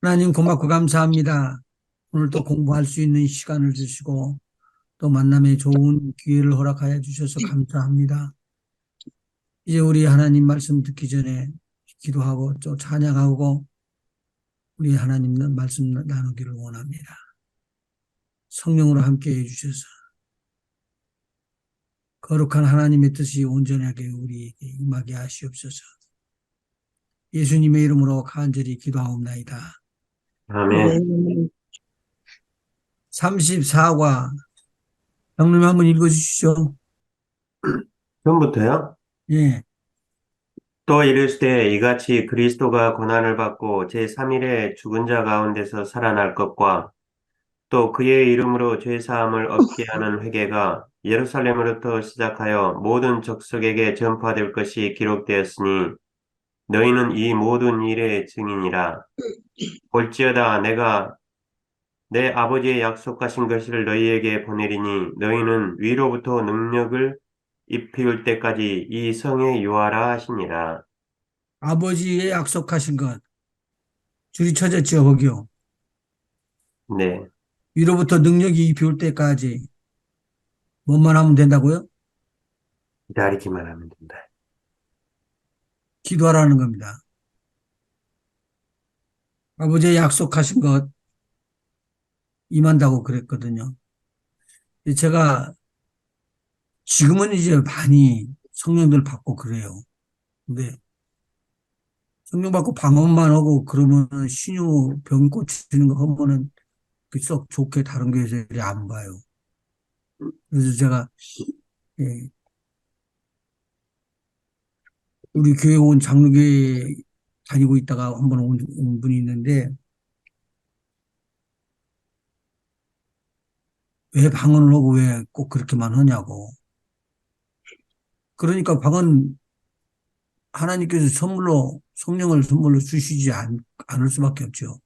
하나님 고맙고 감사합니다. 오늘 또 공부할 수 있는 시간을 주시고 또 만남의 좋은 기회를 허락하여 주셔서 감사합니다. 이제 우리 하나님 말씀 듣기 전에 기도하고 또 찬양하고 우리 하나님 말씀 나누기를 원합니다. 성령으로 함께 해주셔서 거룩한 하나님의 뜻이 온전하게 우리에게 임하게 하시옵소서. 예수님의 이름으로 간절히 기도하옵나이다. 아멘. 34과 형님 한번 읽어주시죠. 처음부터요? 예. 또 이르시되 이같이 그리스도가 고난을 받고 제3일에 죽은 자 가운데서 살아날 것과 또 그의 이름으로 죄 사함을 얻게 하는 회개가 예루살렘으로부터 시작하여 모든 족속에게 전파될 것이 기록되었으니 너희는 이 모든 일의 증인이라. 볼지어다 내가 내 아버지의 약속하신 것을 너희에게 보내리니 너희는 위로부터 능력을 입힐 때까지 이 성에 유하라 하시니라. 아버지의 약속하신 것 줄이 쳐졌죠, 거기요. 네, 위로부터 능력이 입혀올 때까지 뭐만 하면 된다고요? 기다리기만 하면 된다. 기도하라는 겁니다. 아버지의 약속하신 것 임한다고 그랬거든요. 제가 지금은 이제 많이 성령들 받고 그래요. 근데 성령 받고 방언만 하고 그러면 신유 병 고치는 거 하면은 썩 좋게 다른 교회들이 안 봐요. 그래서 제가 예, 우리 교회 온 장로교회 다니고 있다가 한번 온 분이 있는데 왜 방언을 하고 왜 꼭 그렇게만 하냐고. 그러니까 방언 하나님께서 선물로 성령을 선물로 주시지 않을 수밖에 없죠.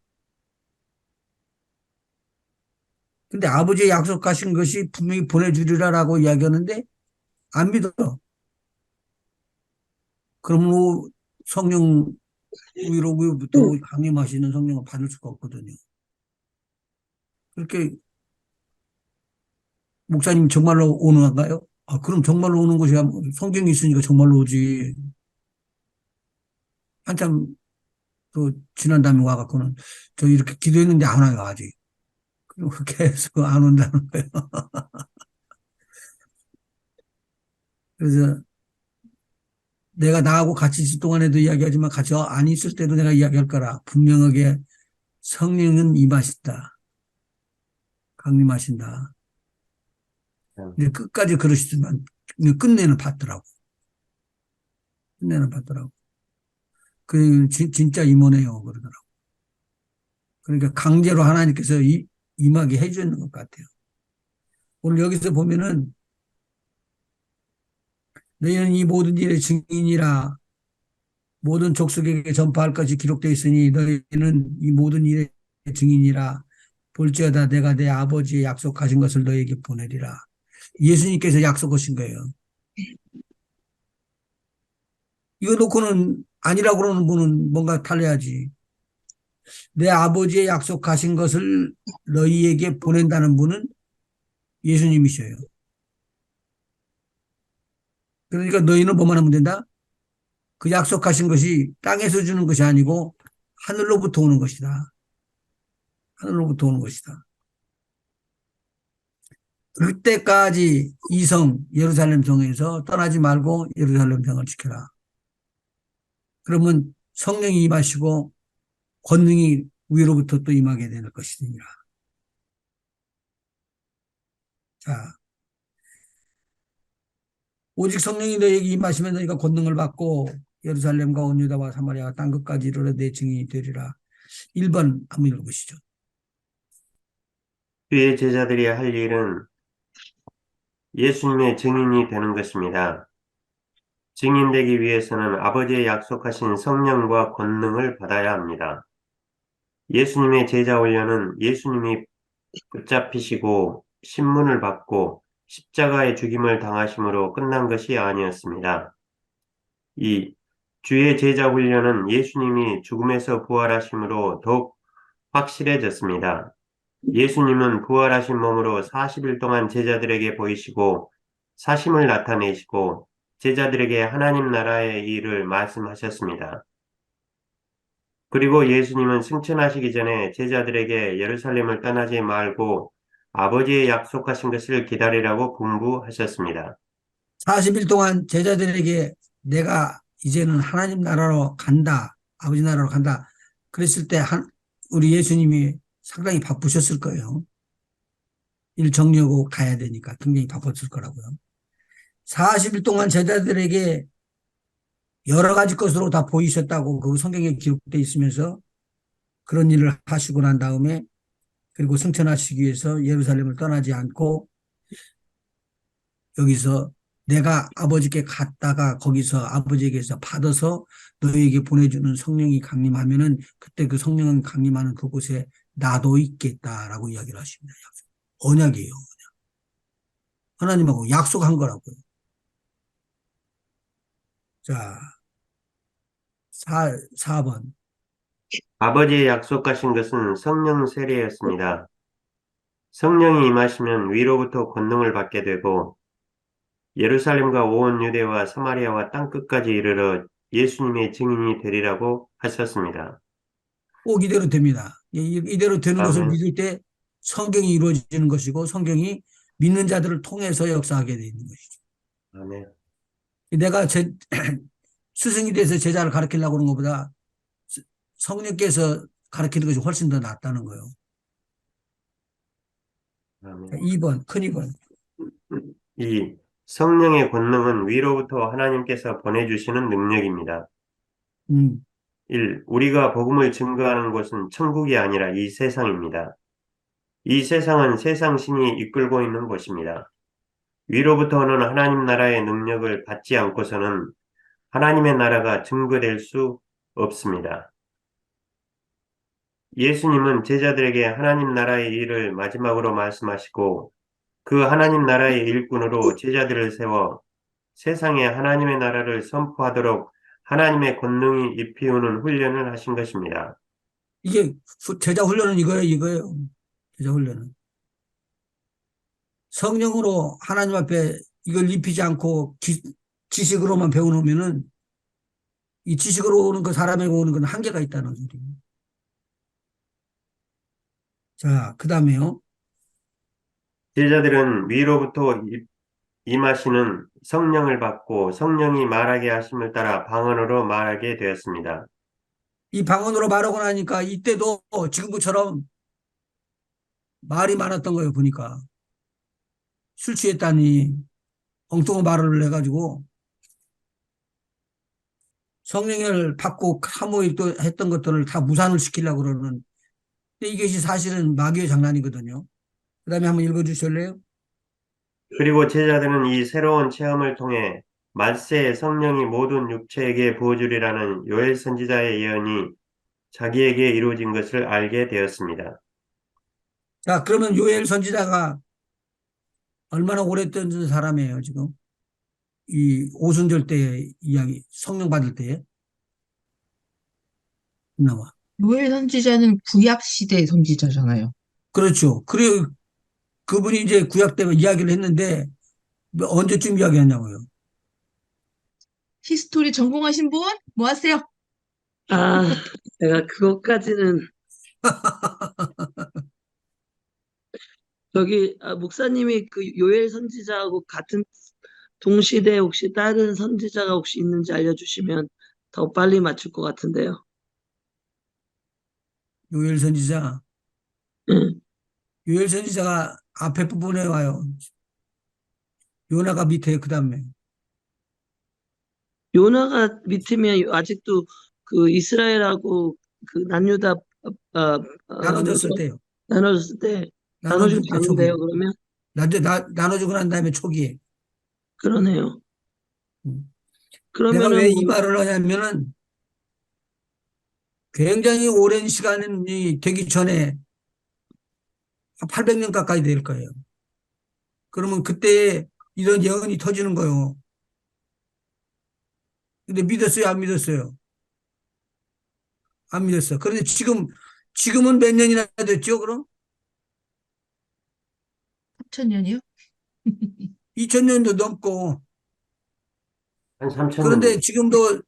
근데 아버지의 약속하신 것이 분명히 보내주리라라고 이야기하는데 안 믿어. 그러면 뭐 성령 위로부터 강림하시는 성령을 받을 수가 없거든요. 그렇게 목사님 정말로 오는 건가요? 아, 그럼 정말로 오는 것이 성경이 있으니까 정말로 오지. 한참 또 지난 다음에 와갖고는 저 이렇게 기도했는데 안 와요, 아직. 그리고 계속 안 온다는 거예요. 그래서 내가 나하고 같이 있을 동안에도 이야기하지만 같이 안 있을 때도 내가 이야기할 거라. 분명하게 성령은 임하신다. 강림하신다. 근데 끝까지 그러시지만 끝내는 받더라고. 끝내는 받더라고. 진짜 임원해요. 그러더라고. 그러니까 강제로 하나님께서 임하게 해주는 것 같아요. 오늘 여기서 보면은 너희는 이 모든 일의 증인이라 모든 족속에게 전파할 것이 기록되어 있으니 너희는 이 모든 일의 증인이라 볼지어다 내가 내 아버지의 약속하신 것을 너희에게 보내리라. 예수님께서 약속하신 거예요. 이거 놓고는 아니라고 그러는 분은 뭔가 달라야지. 내 아버지의 약속하신 것을 너희에게 보낸다는 분은 예수님이셔요. 그러니까 너희는 뭐만 하면 된다? 그 약속하신 것이 땅에서 주는 것이 아니고 하늘로부터 오는 것이다. 하늘로부터 오는 것이다. 그때까지 이 성, 예루살렘 성에서 떠나지 말고 예루살렘 성을 지켜라. 그러면 성령이 임하시고 권능이 위로부터 또 임하게 될 것이니라. 자, 오직 성령이 너에게 임하시면 너희가 권능을 받고 예루살렘과 온 유다와 사마리아와 땅 끝까지 이르러 내 증인이 되리라. 1번 한번 읽어보시죠. 주의 제자들이 할 일은 예수님의 증인이 되는 것입니다. 증인되기 위해서는 아버지의 약속하신 성령과 권능을 받아야 합니다. 예수님의 제자 훈련은 예수님이 붙잡히시고 신문을 받고 십자가의 죽임을 당하심으로 끝난 것이 아니었습니다. 이 주의 제자 훈련은 예수님이 죽음에서 부활하심으로 더욱 확실해졌습니다. 예수님은 부활하신 몸으로 40일 동안 제자들에게 보이시고 사심을 나타내시고 제자들에게 하나님 나라의 일을 말씀하셨습니다. 그리고 예수님은 승천하시기 전에 제자들에게 예루살렘을 떠나지 말고 아버지의 약속하신 것을 기다리라고 분부하셨습니다. 40일 동안 제자들에게 내가 이제는 하나님 나라로 간다. 아버지 나라로 간다. 그랬을 때 우리 예수님이 상당히 바쁘셨을 거예요. 일 정리하고 가야 되니까 굉장히 바빴을 거라고요. 40일 동안 제자들에게 여러 가지 것으로 다 보이셨다고 그 성경에 기록되어 있으면서 그런 일을 하시고 난 다음에 그리고 승천하시기 위해서 예루살렘을 떠나지 않고 여기서 내가 아버지께 갔다가 거기서 아버지에게서 받아서 너희에게 보내주는 성령이 강림하면은 그때 그 성령 강림하는 그곳에 나도 있겠다라고 이야기를 하십니다. 약속. 언약이에요. 하나님하고 약속한 거라고요. 자, 4번. 아버지의 약속하신 것은 성령 세례였습니다. 성령이 임하시면 위로부터 권능을 받게 되고 예루살렘과 온 유대와 사마리아와 땅끝까지 이르러 예수님의 증인이 되리라고 하셨습니다. 꼭 이대로 됩니다. 이대로 되는 것을 아멘. 믿을 때 성경이 이루어지는 것이고 성경이 믿는 자들을 통해서 역사하게 되는 것이죠. 아멘. 내가 스승이 돼서 제자를 가르치려고 하는 것보다 성령께서 가르치는 것이 훨씬 더 낫다는 거예요. 아멘. 2번, 큰 2번. 이 성령의 권능은 위로부터 하나님께서 보내주시는 능력입니다. 1. 우리가 복음을 증거하는 곳은 천국이 아니라 이 세상입니다. 이 세상은 세상 신이 이끌고 있는 곳입니다. 위로부터 오는 하나님 나라의 능력을 받지 않고서는 하나님의 나라가 증거될 수 없습니다. 예수님은 제자들에게 하나님 나라의 일을 마지막으로 말씀하시고 그 하나님 나라의 일꾼으로 제자들을 세워 세상에 하나님의 나라를 선포하도록 하나님의 권능이 입히우는 훈련을 하신 것입니다. 이게 제자 훈련은 이거예요. 제자 훈련은. 성령으로 하나님 앞에 이걸 입히지 않고 지식으로만 배워놓으면은 이 지식으로 오는 그 사람에게 오는 건 한계가 있다는 소리예요. 자, 그 다음에요. 제자들은 위로부터 임하시는 성령을 받고 성령이 말하게 하심을 따라 방언으로 말하게 되었습니다. 이 방언으로 말하고 나니까 이때도 지금처럼 말이 많았던 거예요, 보니까. 술 취했다니 엉뚱한 말을 해가지고 성령을 받고 사모했던 했던 것들을 다 무산을 시키려고 그러는. 근데 이것이 사실은 마귀의 장난이거든요. 그 다음에 한번 읽어주실래요? 그리고 제자들은 이 새로운 체험을 통해 말세에 성령이 모든 육체에게 부어주리라는 요엘 선지자의 예언이 자기에게 이루어진 것을 알게 되었습니다. 자, 그러면 요엘 선지자가 얼마나 오래된 사람이에요, 지금? 이 오순절 때 이야기, 성령 받을 때 나와. 요엘 선지자는 구약 시대 선지자잖아요. 그렇죠. 그래, 그분이 이제 구약 때 이야기를 했는데 언제쯤 이야기했냐고요. 히스토리 전공하신 분? 뭐 하세요? 아, 내가 그것까지는 저기 목사님이 그 요엘 선지자하고 같은 동시대에 혹시 다른 선지자가 혹시 있는지 알려주시면 더 빨리 맞출 것 같은데요. 요엘 선지자. 응. 요엘 선지자가 앞에 부분에 와요. 요나가 밑에 그 다음에. 요나가 밑이면 아직도 그 이스라엘하고 그 난유다 나눠졌을 뭐죠? 때요. 나눠졌을 때 나눠줄 나눠주지 때 초기. 않은데요. 그러면 나눠주고 난 다음에 초기에. 그러네요. 음. 내가 그러면은 왜 이 뭐 말을 하냐면은 굉장히 오랜 시간이 되기 전에 800년 가까이 될 거예요. 그러면 그때 이런 예언이 터지는 거예요. 근데 믿었어요? 안 믿었어요? 안 믿었어. 그런데 지금은 몇 년이나 됐죠, 그럼? 3천년이요? 2000년도 넘고. 한 3천년 그런데 전. 지금도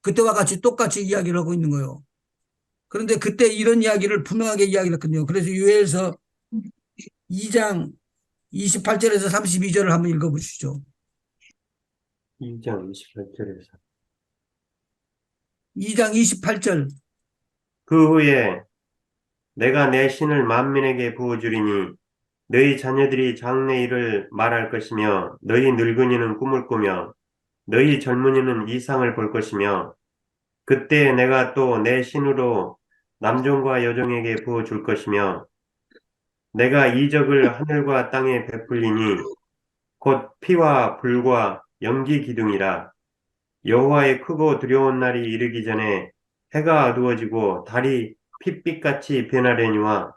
그때와 같이 똑같이 이야기를 하고 있는 거예요. 그런데 그때 이런 이야기를 분명하게 이야기를 했거든요. 그래서 요엘서 2장 28절에서 32절을 한번 읽어보시죠. 2장 28절에서. 2장 28절. 그 후에 내가 내 신을 만민에게 부어주리니 너희 자녀들이 장래 일을 말할 것이며 너희 늙은이는 꿈을 꾸며 너희 젊은이는 이상을 볼 것이며 그때 내가 또 내 신으로 남종과 여종에게 부어줄 것이며 내가 이적을 하늘과 땅에 베풀리니 곧 피와 불과 연기 기둥이라 여호와의 크고 두려운 날이 이르기 전에 해가 어두워지고 달이 핏빛같이 변하려니와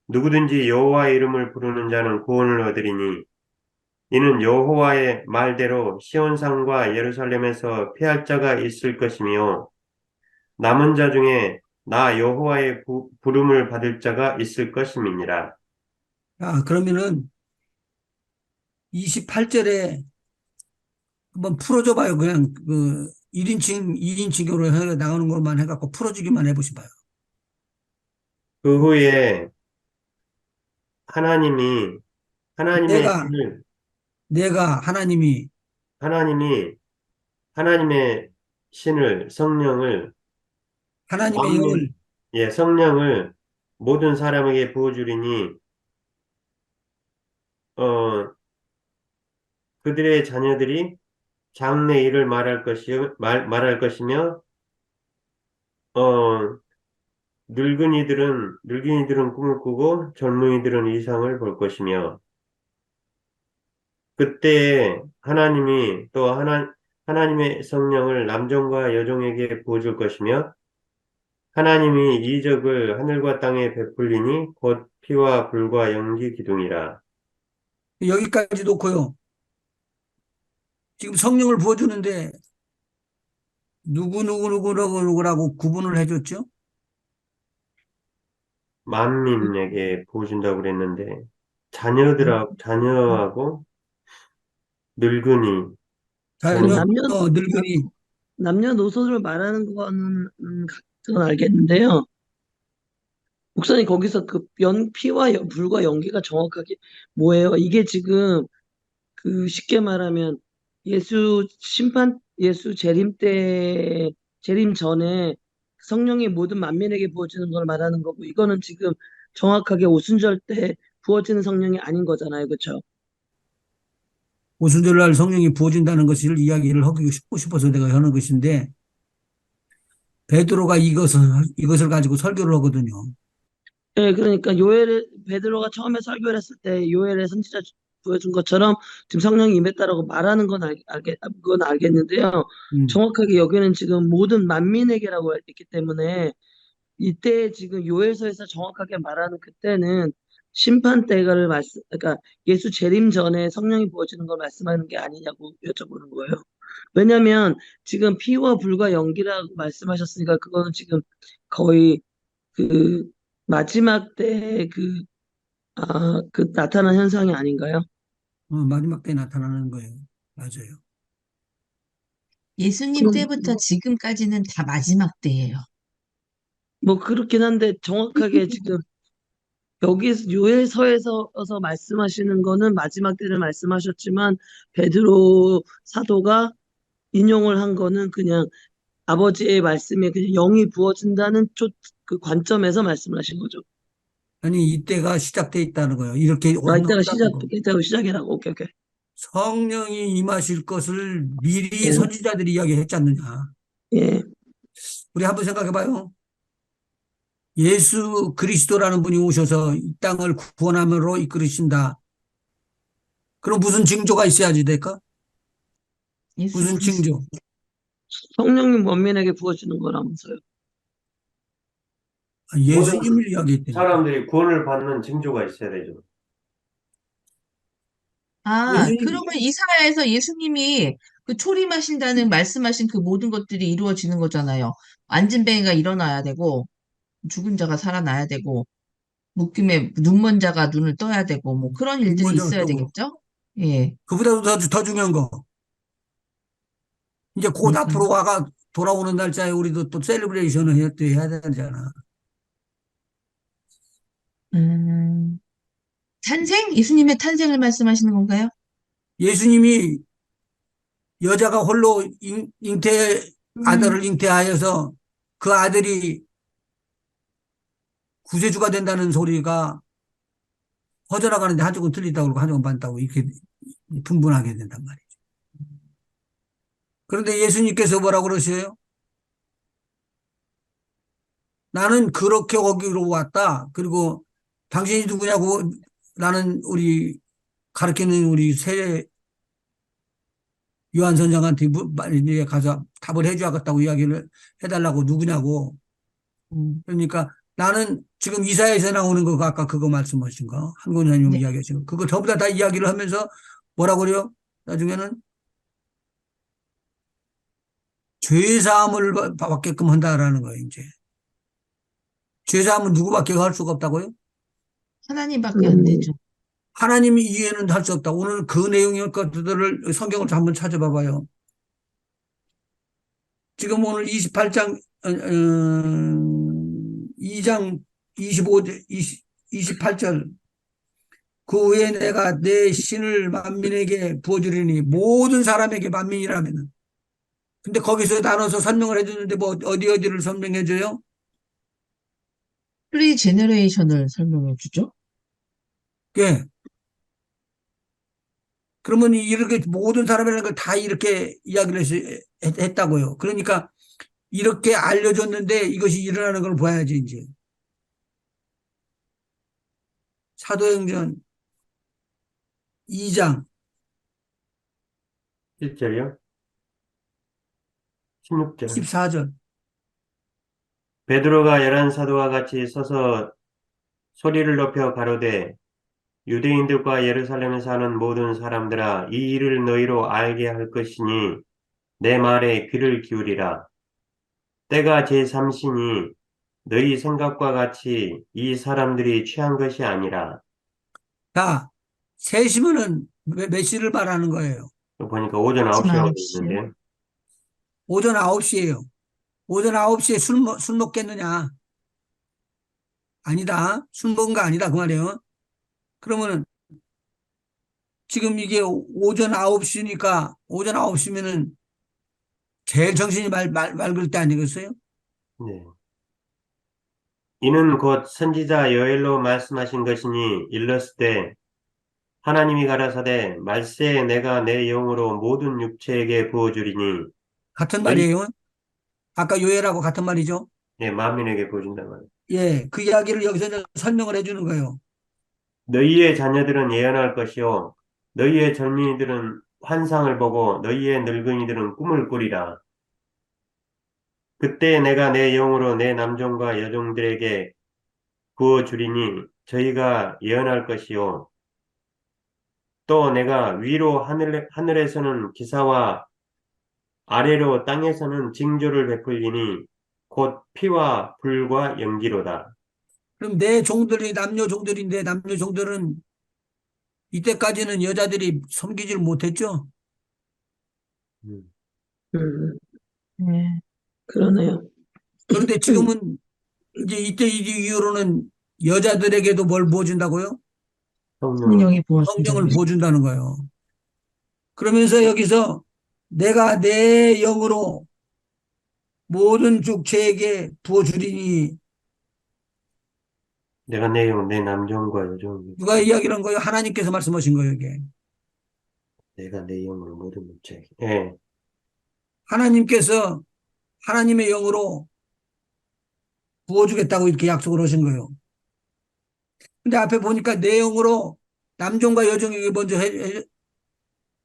누구든지 여호와의 이름을 부르는 자는 구원을 얻으리니 이는 여호와의 말대로 시온산과 예루살렘에서 피할 자가 있을 것이며 남은 자 중에 나 여호와의 부름을 받을 자가 있을 것임이니라. 그러면은 28절에 한번 풀어줘 봐요. 그냥 그 1인칭으로 해 나가는 것만 해갖고 풀어주기만 해보시 봐요. 그 후에 하나님이 하나님의 내가, 신을 내가 하나님이 하나님의 신을 성령을 하나님의 만민 영을 성령을 모든 사람에게 부어주리니 어 그들의 자녀들이 장래 일을 말할 것이며 어 늙은이들은 꿈을 꾸고 젊은이들은 이상을 볼 것이며 그때 하나님이 또 하나님의 성령을 남종과 여종에게 부어줄 것이며 하나님이 이적을 하늘과 땅에 베풀리니 곧 피와 불과 연기 기둥이라. 여기까지 놓고요. 지금 성령을 부어주는데 누구라고 구분을 해줬죠? 만민에게 부어준다고 그랬는데 음. 자녀하고 늙은이 그 자녀, 자녀 늙은이. 남녀노소를 말하는 거는 그건 알겠는데요. 목사님 거기서 그 피와 불과 연기가 정확하게 뭐예요? 이게 지금 그 쉽게 말하면 예수 재림 전에 성령이 모든 만민에게 부어지는 걸 말하는 거고, 이거는 지금 정확하게 오순절 때 부어지는 성령이 아닌 거잖아요. 그렇죠? 오순절날 성령이 부어진다는 것을 이야기를 하고 싶어서 내가 하는 것인데 베드로가 이것을 가지고 설교를 하거든요. 예, 그러니까 베드로가 처음에 설교를 했을 때 요엘의 선지자 보여준 것처럼 지금 성령이 임했다라고 말하는 건 그건 알겠는데요. 음. 정확하게 여기는 지금 모든 만민에게라고 했기 때문에 이때 지금 요엘서에서 정확하게 말하는 그때는 심판 때가를 그러니까 예수 재림 전에 성령이 부어지는 걸 말씀하는 게 아니냐고 여쭤보는 거예요. 왜냐하면 지금 피와 불과 연기라고 말씀하셨으니까 그거는 지금 거의 그 마지막 때 그 나타난 현상이 아닌가요? 마지막 때 나타나는 거예요. 맞아요. 예수님 그럼 때부터 지금까지는 다 마지막 때예요. 뭐 그렇긴 한데 정확하게 지금 여기 요엘서에서 말씀하시는 거는 마지막 때를 말씀하셨지만 베드로 사도가 인용을 한 거는 그냥 아버지의 말씀에 그냥 영이 부어진다는 그 관점에서 말씀을 하신 거죠. 아니, 이때가 시작돼 있다는 거예요. 이렇게 한다는 거. 이때가 시작이라고. 오케이, 오케이. 성령이 임하실 것을 미리 예, 선지자들이 이야기했지 않느냐. 예. 우리 한번 생각해 봐요. 예수 그리스도라는 분이 오셔서 이 땅을 구원함으로 이끌으신다. 그럼 무슨 징조가 있어야지 될까? 예수 무슨 그리스도. 징조? 성령님 원민에게 부어지는 거라면서요. 모든 예수님을 이야기했다니까. 사람들이 구원을 받는 징조가 있어야 되죠. 예수님, 그러면 이사야에서 예수님이 그 초림하신다는 말씀하신 그 모든 것들이 이루어지는 거잖아요. 안진뱅이가 일어나야 되고, 죽은 자가 살아나야 되고, 묶임에 눈먼 자가 눈을 떠야 되고, 뭐 그런 일들이 먼저 있어야 또 되겠죠? 예, 그보다도 더 중요한 거. 이제 곧 뭘까요? 앞으로 와가 돌아오는 날짜에 우리도 또 셀러브레이션을 해야 되잖아. 음, 탄생? 예수님의 탄생을 말씀하시는 건가요? 예수님이 여자가 홀로 음, 아들을 잉태하여서 그 아들이 구세주가 된다는 소리가 퍼져나가는데 한쪽은 틀리다고 그러고 한쪽은 맞다고 이렇게 분분하게 된단 말이에요. 그런데 예수님께서 뭐라고 그러세요? 나는 그렇게 거기로 왔다. 그리고 당신이 누구냐고 나는 우리 가르치는 우리 세 요한 선장한테 이제 가서 답을 해줘야겠다고 이야기를 해달라고 누구냐고. 음, 그러니까 나는 지금 이사야에서 나오는 거 아까 그거 말씀하신 거 한권장님 네. 이야기하신 거 그거 전부 다 이야기를 하면서 뭐라고 그래요? 나중에는 죄 사함을 받게끔 한다라는 거예요. 이제 죄 사함은 누구밖에 할 수가 없다고요? 하나님밖에 안 하나님. 되죠. 하나님이 이해는 할 수 없다. 오늘 그 내용의 것들을 성경을 한번 찾아봐 봐요. 지금 오늘 28장 2장 25절 28절 그 후에 내가 내 신을 만민에게 부어주리니 모든 사람에게 만민이라면 근데 거기서 나눠서 설명을 해주는데 뭐 어디를 설명해줘요? 프리 제너레이션을 설명해 주죠. 예. 그러면 이렇게 모든 사람이라는 걸 다 이렇게 이야기를 했다고요. 그러니까 이렇게 알려줬는데 이것이 일어나는 걸 봐야지 이제. 사도행전 2장 1절이요? 16절. 14절. 베드로가 열한 사도와 같이 서서 소리를 높여 가로되 유대인들과 예루살렘에 사는 모든 사람들아 이 일을 너희로 알게 할 것이니 내 말에 귀를 기울이라. 때가 제3시니 너희 생각과 같이 이 사람들이 취한 것이 아니라. 자, 세시면은 몇 시를 말하는 거예요? 보니까 오전 아침 9시라고 돼 9시요. 있는데. 오전 9시예요. 오전 9시에 술 먹겠느냐? 아니다. 술 먹은 거 아니다. 그 말이에요. 그러면은 지금 이게 오전 9시니까 오전 9시면은 제일 정신이 맑을 때 아니겠어요? 네. 이는 곧 선지자 여엘로 말씀하신 것이니 일렀으되 하나님이 가라사대 말세에 내가 내 영으로 모든 육체에게 부어주리니 같은 너희 말이에요. 아까 요엘하고 같은 말이죠. 네, 만민에게 부어준단 말이에요. 예, 그 이야기를 여기서 이제 설명을 해주는 거예요. 너희의 자녀들은 예언할 것이요 너희의 젊은이들은 환상을 보고 너희의 늙은이들은 꿈을 꾸리라. 그때 내가 내 영으로 내 남종과 여종들에게 부어주리니 저희가 예언할 것이요 또 내가 위로 하늘에서는 기사와 아래로 땅에서는 징조를 베풀리니 곧 피와 불과 연기로다. 그럼 내 종들이 남녀 종들인데 남녀 종들은 이때까지는 여자들이 섬기질 못했죠. 음. 음, 네. 그러네요. 그런데 지금은 이제 이때 이후로는 여자들에게도 뭘 부어준다고요? 성령을. 성령이 부어준다고 성령을 그랬죠. 부어준다는 거예요. 그러면서 여기서 내가 내 영으로 모든 족체에게 부어주리니 내가 내 남종과 여종, 누가 이야기를 한 거예요? 하나님께서 말씀하신 거예요, 이게. 내가 내 영으로 모든 육체에게. 예. 하나님께서 하나님의 영으로 부어주겠다고 이렇게 약속을 하신 거예요. 근데 앞에 보니까 내 영으로 남종과 여종에게 먼저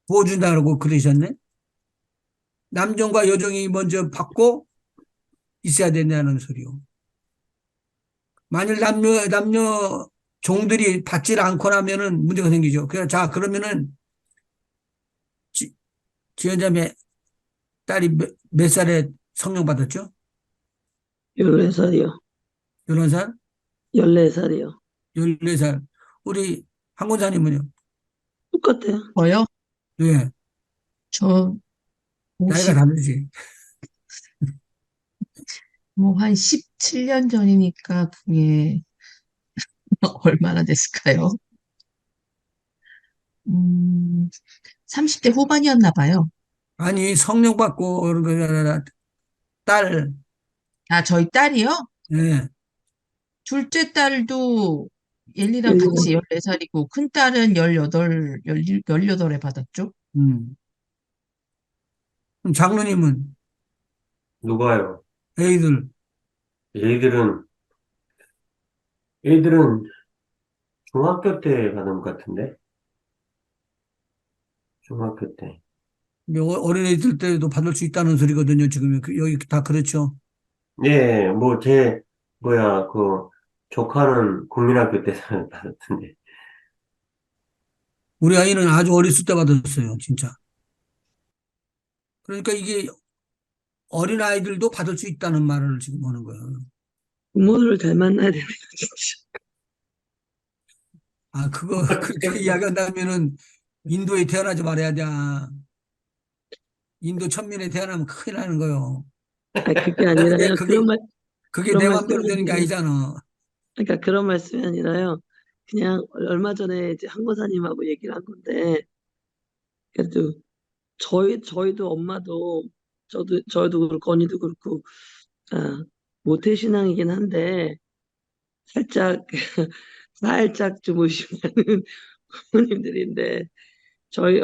부어준다고 그러셨네. 남종과 여종이 먼저 받고 있어야 된다는 소리요. 만일 남녀 종들이 받질 않고 나면은 문제가 생기죠. 자, 그러면은 지연자매 딸이 몇 살에 성령 받았죠? 14살이요. 11살? 14살이요. 14살. 우리 한 권사님은요? 똑같아요. 저요? 네, 저 나이가 50, 다르지. 뭐 한 17년 전이니까 그게 얼마나 됐을까요? 30대 후반이었나 봐요. 아니, 성령 받고, 딸, 아, 저희 딸이요? 예, 둘째 딸도 옐리랑 같이 예, 14살이고, 큰 딸은 18에 받았죠? 음. 그럼 장로님은, 누가요? 애들, 얘들은, 얘들은 중학교 때 받은 것 같은데? 중학교 때. 어린애들 때도 받을 수 있다는 소리거든요, 지금. 여기 다 그렇죠. 예, 뭐, 조카는 국민학교 때 받았던데. 우리 아이는 아주 어렸을 때 받았어요, 진짜. 그러니까 이게 어린아이들도 받을 수 있다는 말을 지금 하는 거예요. 부모를 잘 만나야 되네요, 진짜. 아, 그렇게 이야기한다면은 인도에 태어나지 말아야 돼. 아, 인도 천민에 태어나면 큰일 나는 거요. 아니, 그게 그게, 아니라요. 그게, 그게 그런 내 말씀이 맘대로 되는 게 아니라, 아니잖아. 그러니까 그런 말씀이 아니라요. 그냥 얼마 전에 이제 한 권사님하고 얘기를 한 건데, 그래도 저희도 엄마도, 저희도 그렇고, 언니도 그렇고, 아, 모태신앙이긴 한데, 살짝, 살짝 좀 의심하는 부모님들인데, 저희,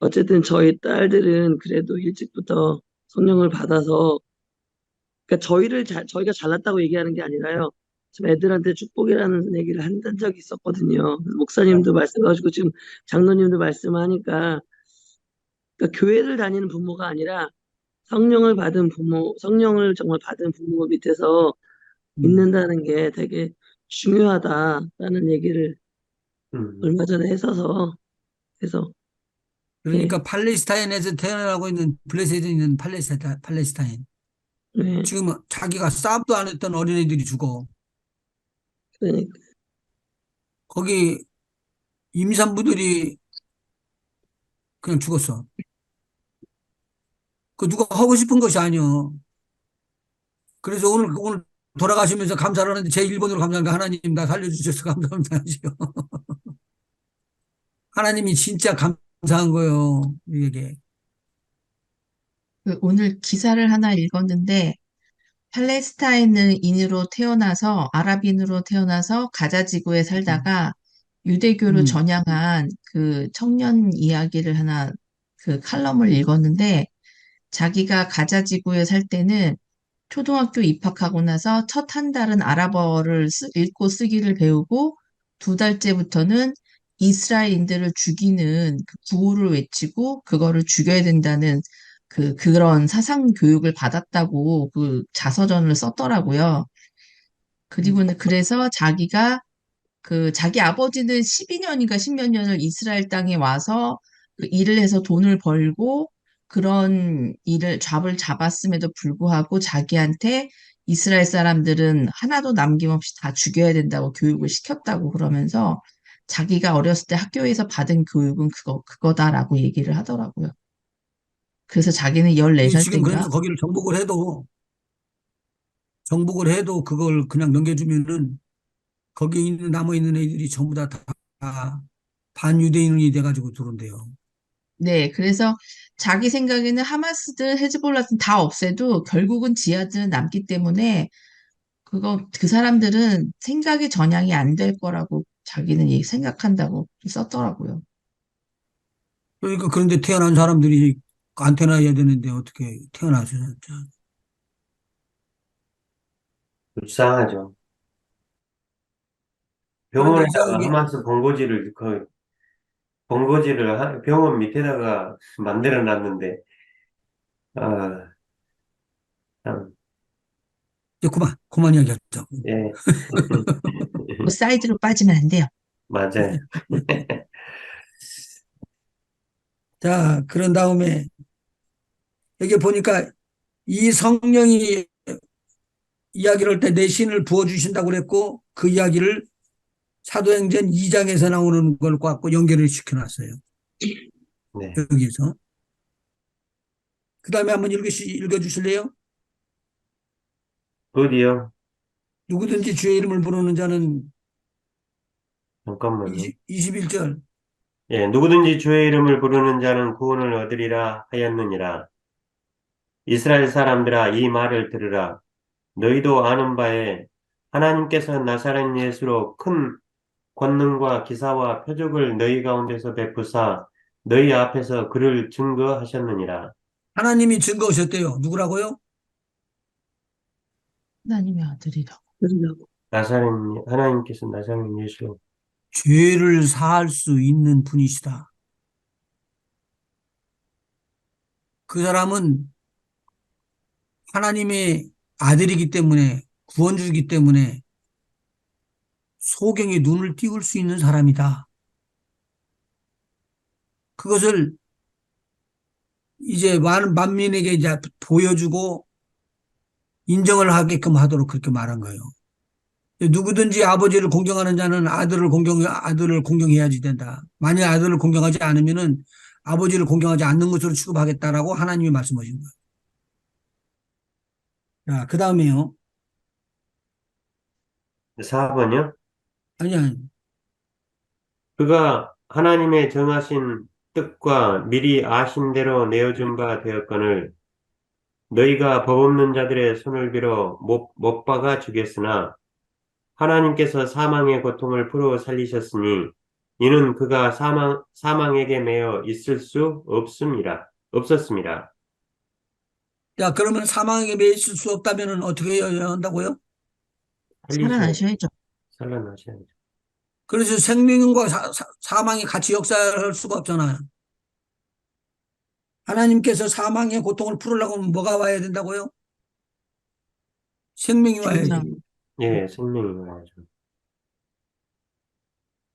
어쨌든 저희 딸들은 그래도 일찍부터 성령을 받아서, 그러니까 저희가 잘났다고 얘기하는 게 아니라요. 지금 애들한테 축복이라는 얘기를 한 적이 있었거든요. 목사님도 말씀하시고, 지금 장로님도 말씀하니까, 그러니까 교회를 다니는 부모가 아니라 성령을 정말 받은 부모 밑에서 음. 있는다는 게 되게 중요하다라는 얘기를 음, 얼마 전에 했어서, 그래서, 예, 그러니까 팔레스타인에서 태어나고 있는 블레셋에 있는 팔레스타인. 네, 지금 자기가 싸움도 안 했던 어린애들이 죽어. 그러니까, 거기 임산부들이 그냥 죽었어. 그 누가 하고 싶은 것이 아니여. 그래서 오늘 돌아가시면서 감사를 하는데 제 1번으로 감사합니다. 하나님 나 살려주셔서 감사합니다. 하시오. 하나님이 진짜 감사한 거예요. 우리에게. 오늘 기사를 하나 읽었는데, 팔레스타인인으로 태어나서, 아랍인으로 태어나서 가자 지구에 살다가 유대교로 음, 전향한 그 청년 이야기를 하나, 그 칼럼을 읽었는데, 자기가 가자 지구에 살 때는 초등학교 입학하고 나서 첫 한 달은 아랍어를 읽고 쓰기를 배우고 2달째부터는 이스라엘인들을 죽이는 그 구호를 외치고 그거를 죽여야 된다는 그런 사상 교육을 받았다고 그 자서전을 썼더라고요. 그리고는 그래서 자기 아버지는 12년인가 10몇 년을 이스라엘 땅에 와서 그 일을 해서 돈을 벌고 그런 잡을 잡았음에도 불구하고 자기한테 이스라엘 사람들은 하나도 남김없이 다 죽여야 된다고 교육을 시켰다고 그러면서 자기가 어렸을 때 학교에서 받은 교육은 그거다라고 얘기를 하더라고요. 그래서 자기는 이게 14살 지금 땐가? 그러니까 거기를 정복을 해도 그걸 그냥 넘겨주면은 거기 남아있는 애들이 전부 다 반유대인이 돼가지고 들어온대요. 네, 그래서 자기 생각에는 하마스든 헤즈볼라든 다 없애도 결국은 지하들은 남기 때문에 그 사람들은 생각이 전향이 안 될 거라고 자기는 생각한다고 썼더라고요. 그러니까 그런데 태어난 사람들이 안 태어나야 되는데 어떻게 태어나죠, 진짜. 불쌍하죠. 그런데 병원에다가 하마스 병원 밑에다가 만들어 놨는데, 아, 참, 이제 그만 이야기하자고. 예. 그 사이드로 빠지면 안 돼요. 맞아요. 자, 그런 다음에 여기 보니까 이 성령이 이야기를 할 때 내 신을 부어주신다고 그랬고 그 이야기를 사도행전 2장에서 나오는 걸 갖고 연결을 시켜놨어요. 네. 여기에서. 그 다음에 한번 읽어주실래요? 어디요? 누구든지 주의 이름을 부르는 자는 잠깐만요. 21절. 예, 누구든지 주의 이름을 부르는 자는 구원을 얻으리라 하였느니라. 이스라엘 사람들아, 이 말을 들으라. 너희도 아는 바에 하나님께서 나사렛 예수로 큰 권능과 기사와 표적을 너희 가운데서 베푸사 너희 앞에서 그를 증거하셨느니라. 하나님이 증거하셨대요. 누구라고요? 하나님의 아들이라고. 그러려고. 하나님께서 나사렛 예수로 죄를 사할 수 있는 분이시다. 그 사람은 하나님의 아들이기 때문에 구원주이기 때문에 소경의 눈을 띄울 수 있는 사람이다. 그것을 이제 많은 만민에게 이제 보여주고 인정을 하게끔 하도록 그렇게 말한 거예요. 누구든지 아버지를 공경하는 자는 아들을 공경해야지 된다. 만약 아들을 공경하지 않으면은 아버지를 공경하지 않는 것으로 취급하겠다라고 하나님이 말씀하신 거예요. 자, 그 다음에요. 4번이요. 아니야. 그가 하나님의 정하신 뜻과 미리 아신 대로 내어준 바 되었거늘 너희가 법 없는 자들의 손을 빌어 못 박아 죽였으나 하나님께서 사망의 고통을 풀어 살리셨으니 이는 그가 사망에게 매여 있을 수 없었습니다. 야, 그러면 사망에 매일 수 없다면 어떻게 해야 한다고요? 살아나셔야죠. 살아나셔야죠. 그래서 생명과 사망이 같이 역사할 수가 없잖아요. 하나님께서 사망의 고통을 풀으려고 하면 뭐가 와야 된다고요? 생명이 와야지. 죽으라. 예, 생명이 와야죠.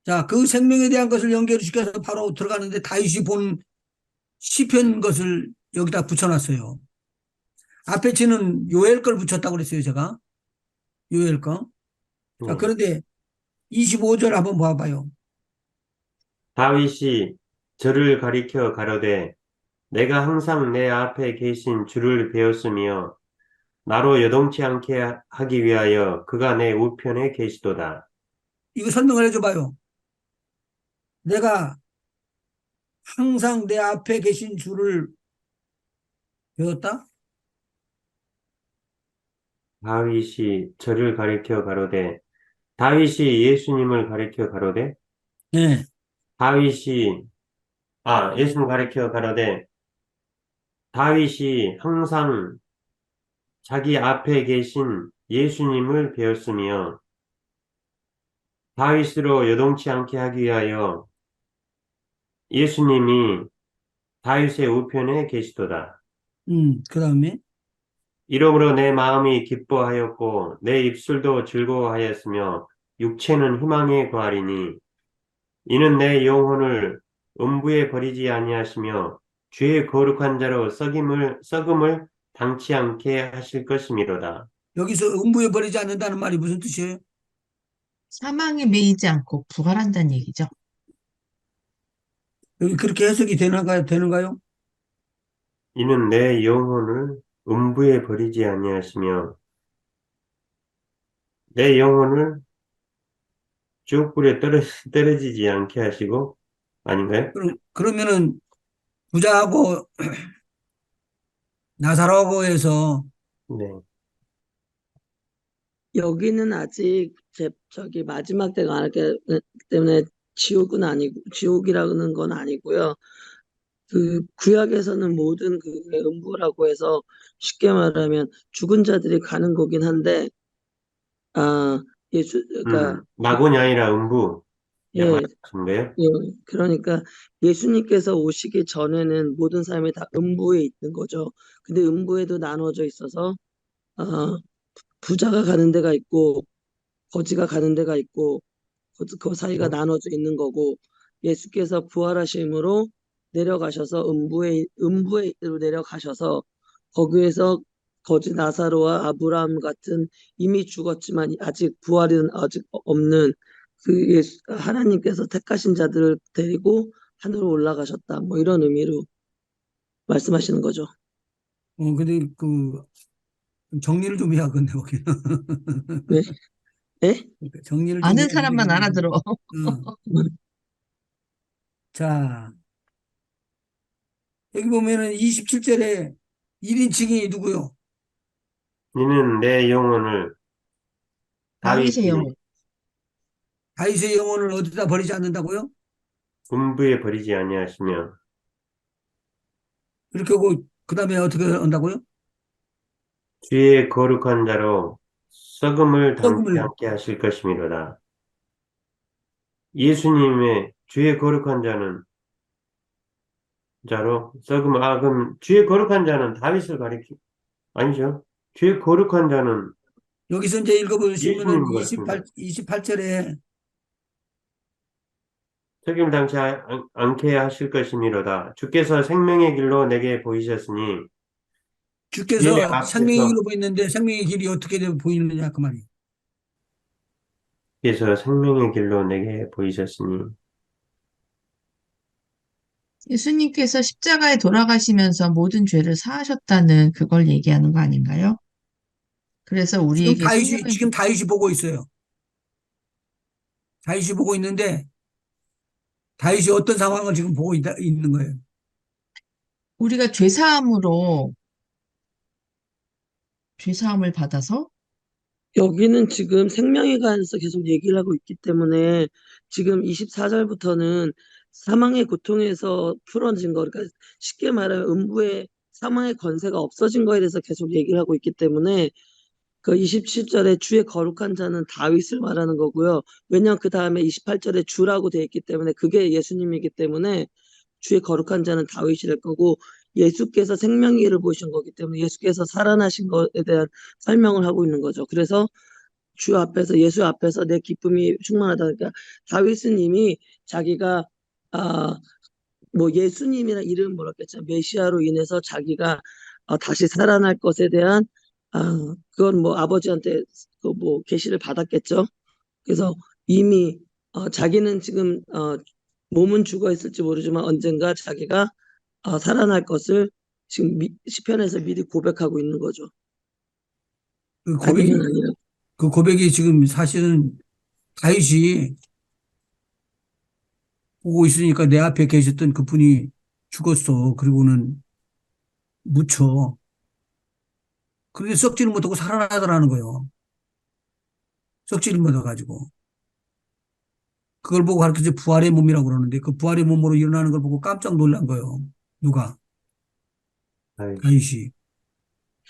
자, 그 생명에 대한 것을 연결시켜서 바로 들어가는데 다윗이 본 시편 것을 여기다 붙여놨어요. 앞에 치는 요엘 걸 붙였다고 그랬어요, 제가. 요엘 거. 자, 예. 그런데 25절 한번 봐봐요. 다윗이 저를 가리켜 가로되 내가 항상 내 앞에 계신 주를 배웠으며 나로 여동치 않게 하기 위하여 그가 내 우편에 계시도다. 이거 설명을 해줘봐요. 내가 항상 내 앞에 계신 주를 배웠다? 다윗이 저를 가리켜 가로되 다윗이 예수님을 가리켜 가로되 네. 다윗이 예수님 가리켜 가로되 다윗이 항상 자기 앞에 계신 예수님을 배웠으며 다윗으로 여동치 않게 하기 위하여 예수님이 다윗의 우편에 계시도다. 그 다음에. 이러므로 내 마음이 기뻐하였고 내 입술도 즐거워하였으며 육체는 희망에 거하리니 이는 내 영혼을 음부에 버리지 아니하시며 주의 거룩한 자로 썩음을 당치 않게 하실 것이미로다. 여기서 음부에 버리지 않는다는 말이 무슨 뜻이에요? 사망에 매이지 않고 부활한다는 얘기죠. 여기 그렇게 해석이 되는가요? 이는 내 영혼을 음부에 버리지 아니하시며 내 영혼을 쭉 불에 떨어지지 않게 하시고 아닌가요? 그러면은 부자하고 나사로에서 네. 여기는 아직 저기 마지막 때가 아니기 때문에 지옥이라는 건 아니고요. 그 구약에서는 모든 그 음부라고 해서 쉽게 말하면 죽은 자들이 가는 거긴 한데, 그러니까 낙원이 아니라 음부 예, 말씀하신 거예요? 예, 그러니까 예수님께서 오시기 전에는 모든 사람이 다 음부에 있는 거죠. 근데 음부에도 나눠져 있어서 아, 부자가 가는 데가 있고 거지가 가는 데가 있고 그 사이가 그렇죠? 나눠져 있는 거고 예수께서 부활하심으로 내려가셔서 음부에 내려가셔서 거지 나사로와 아브라함 같은 이미 죽었지만 아직 부활은 아직 없는 그 하나님께서 택하신 자들을 데리고 하늘로 올라가셨다. 뭐 이런 의미로 말씀하시는 거죠. 근데 정리를 좀 해야겠네, 거기는. 네? 네? 정리를 좀 해야 아는 사람만 되겠는데. 알아들어. 자, 여기 보면은 27절에 1인 증인이 누구요? 이는 내 영혼을 다윗의 다윗이 영혼. 다윗의 영혼을 어디다 버리지 않는다고요? 음부에 버리지 아니하시며 이렇게 하고, 그 다음에 어떻게 한다고요? 주의 거룩한 자로 썩음을 당치 썩음을, 않게 하실 것이미로다. 예수님의 주의 거룩한 자로 썩음을 그럼 주의 거룩한 자는 다윗을 아니죠. 주의 거룩한 자는 여기서 이제 읽어보시면은 예수님을 가리킵니다. 28절에 썩음을 당치 않게 하실 것이미로다. 주께서 생명의 길로 내게 보이셨으니 주의 주께서 생명의 앞에서 길로 보이는데 생명의 길이 어떻게 보이느냐, 그 말이에요. 주께서 생명의 길로 내게 보이셨으니 예수님께서 십자가에 돌아가시면서 모든 죄를 사하셨다는 그걸 얘기하는 거 아닌가요? 그래서 우리에게 생명의 지금 다윗이 보고 있어요. 다윗이 보고 있는데, 다윗이 어떤 상황을 지금 보고 있는 거예요. 우리가 죄사함을 받아서 여기는 지금 생명에 관해서 계속 얘기를 하고 있기 때문에 지금 24절부터는 사망의 고통에서 풀어진 거, 그러니까 쉽게 말하면 음부의 사망의 권세가 없어진 거에 대해서 계속 얘기를 하고 있기 때문에 그 27절에 주의 거룩한 자는 다윗을 말하는 거고요. 왜냐하면 그 다음에 28절에 주라고 되어 있기 때문에 그게 예수님이기 때문에 주의 거룩한 자는 다윗이랄 거고 예수께서 생명의 길을 보신 거기 때문에 예수께서 살아나신 것에 대한 설명을 하고 있는 거죠. 그래서 주 앞에서 예수 앞에서 내 기쁨이 충만하다. 그러니까 다윗은 이미 자기가 뭐 예수님이나 이름 모르겠지만 메시아로 인해서 자기가 다시 살아날 것에 대한 그건 뭐 아버지한테 그 뭐 계시를 받았겠죠. 그래서 이미 자기는 지금 몸은 죽어 있을지 모르지만 언젠가 자기가 살아날 것을 지금 시편에서 미리 고백하고 있는 거죠. 그 고백이, 아니면 아니라. 그 고백이 지금 사실은 다윗이 보고 있으니까 내 앞에 계셨던 그분이 죽었어. 그리고는 묻혀. 그런데 썩지를 못하고 살아나더라는 거예요. 썩지를 못해가지고. 그걸 보고 가르쳐서 부활의 몸이라고 그러는데 그 부활의 몸으로 일어나는 걸 보고 깜짝 놀란 거예요. 누가? 다윗이 다윗이.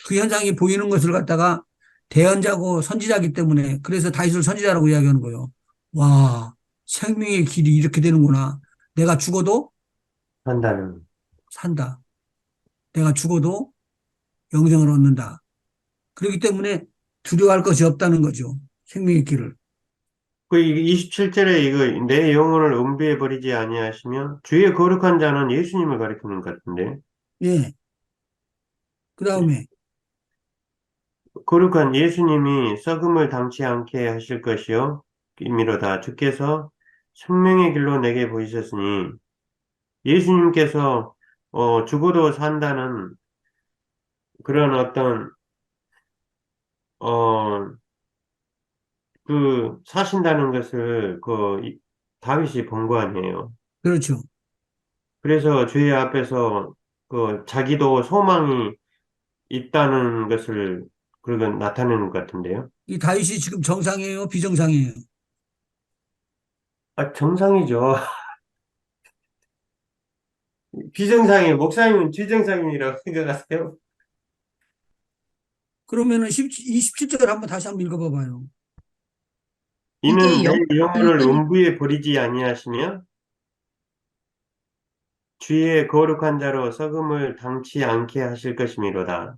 그 현장이 보이는 것을 갖다가 대언자고 선지자기 때문에 그래서 다윗을 선지자라고 이야기하는 거예요. 와, 생명의 길이 이렇게 되는구나. 내가 죽어도 한다는 산다. 내가 죽어도 영생을 얻는다. 그렇기 때문에 두려워할 것이 없다는 거죠. 생명의 길을. 그 27절에 이거 내 영혼을 음부에 버리지 아니하시며 주의 거룩한 자는 예수님을 가리키는 것 같은데 예. 그 다음에 거룩한 예수님이 썩음을 당치 않게 하실 것이요 이미로다 주께서 생명의 길로 내게 보이셨으니 예수님께서 죽어도 산다는 그런 어떤 어, 사신다는 것을 다윗이 본 거 아니에요. 그렇죠. 그래서 주의 앞에서 자기도 소망이 있다는 것을 그렇게 나타내는 것 같은데요. 이 다윗이 지금 정상이에요, 비정상이에요. 정상이죠. 비정상이에요. 목사님은 비정상이라고 생각하세요? 그러면은 27절 한번 다시 한번 읽어봐봐요. 이는 이게 내 영혼을 영혼을 읽으니 음부에 버리지 아니하시며 주의 거룩한 자로 썩음을 당치 않게 하실 것이미로다.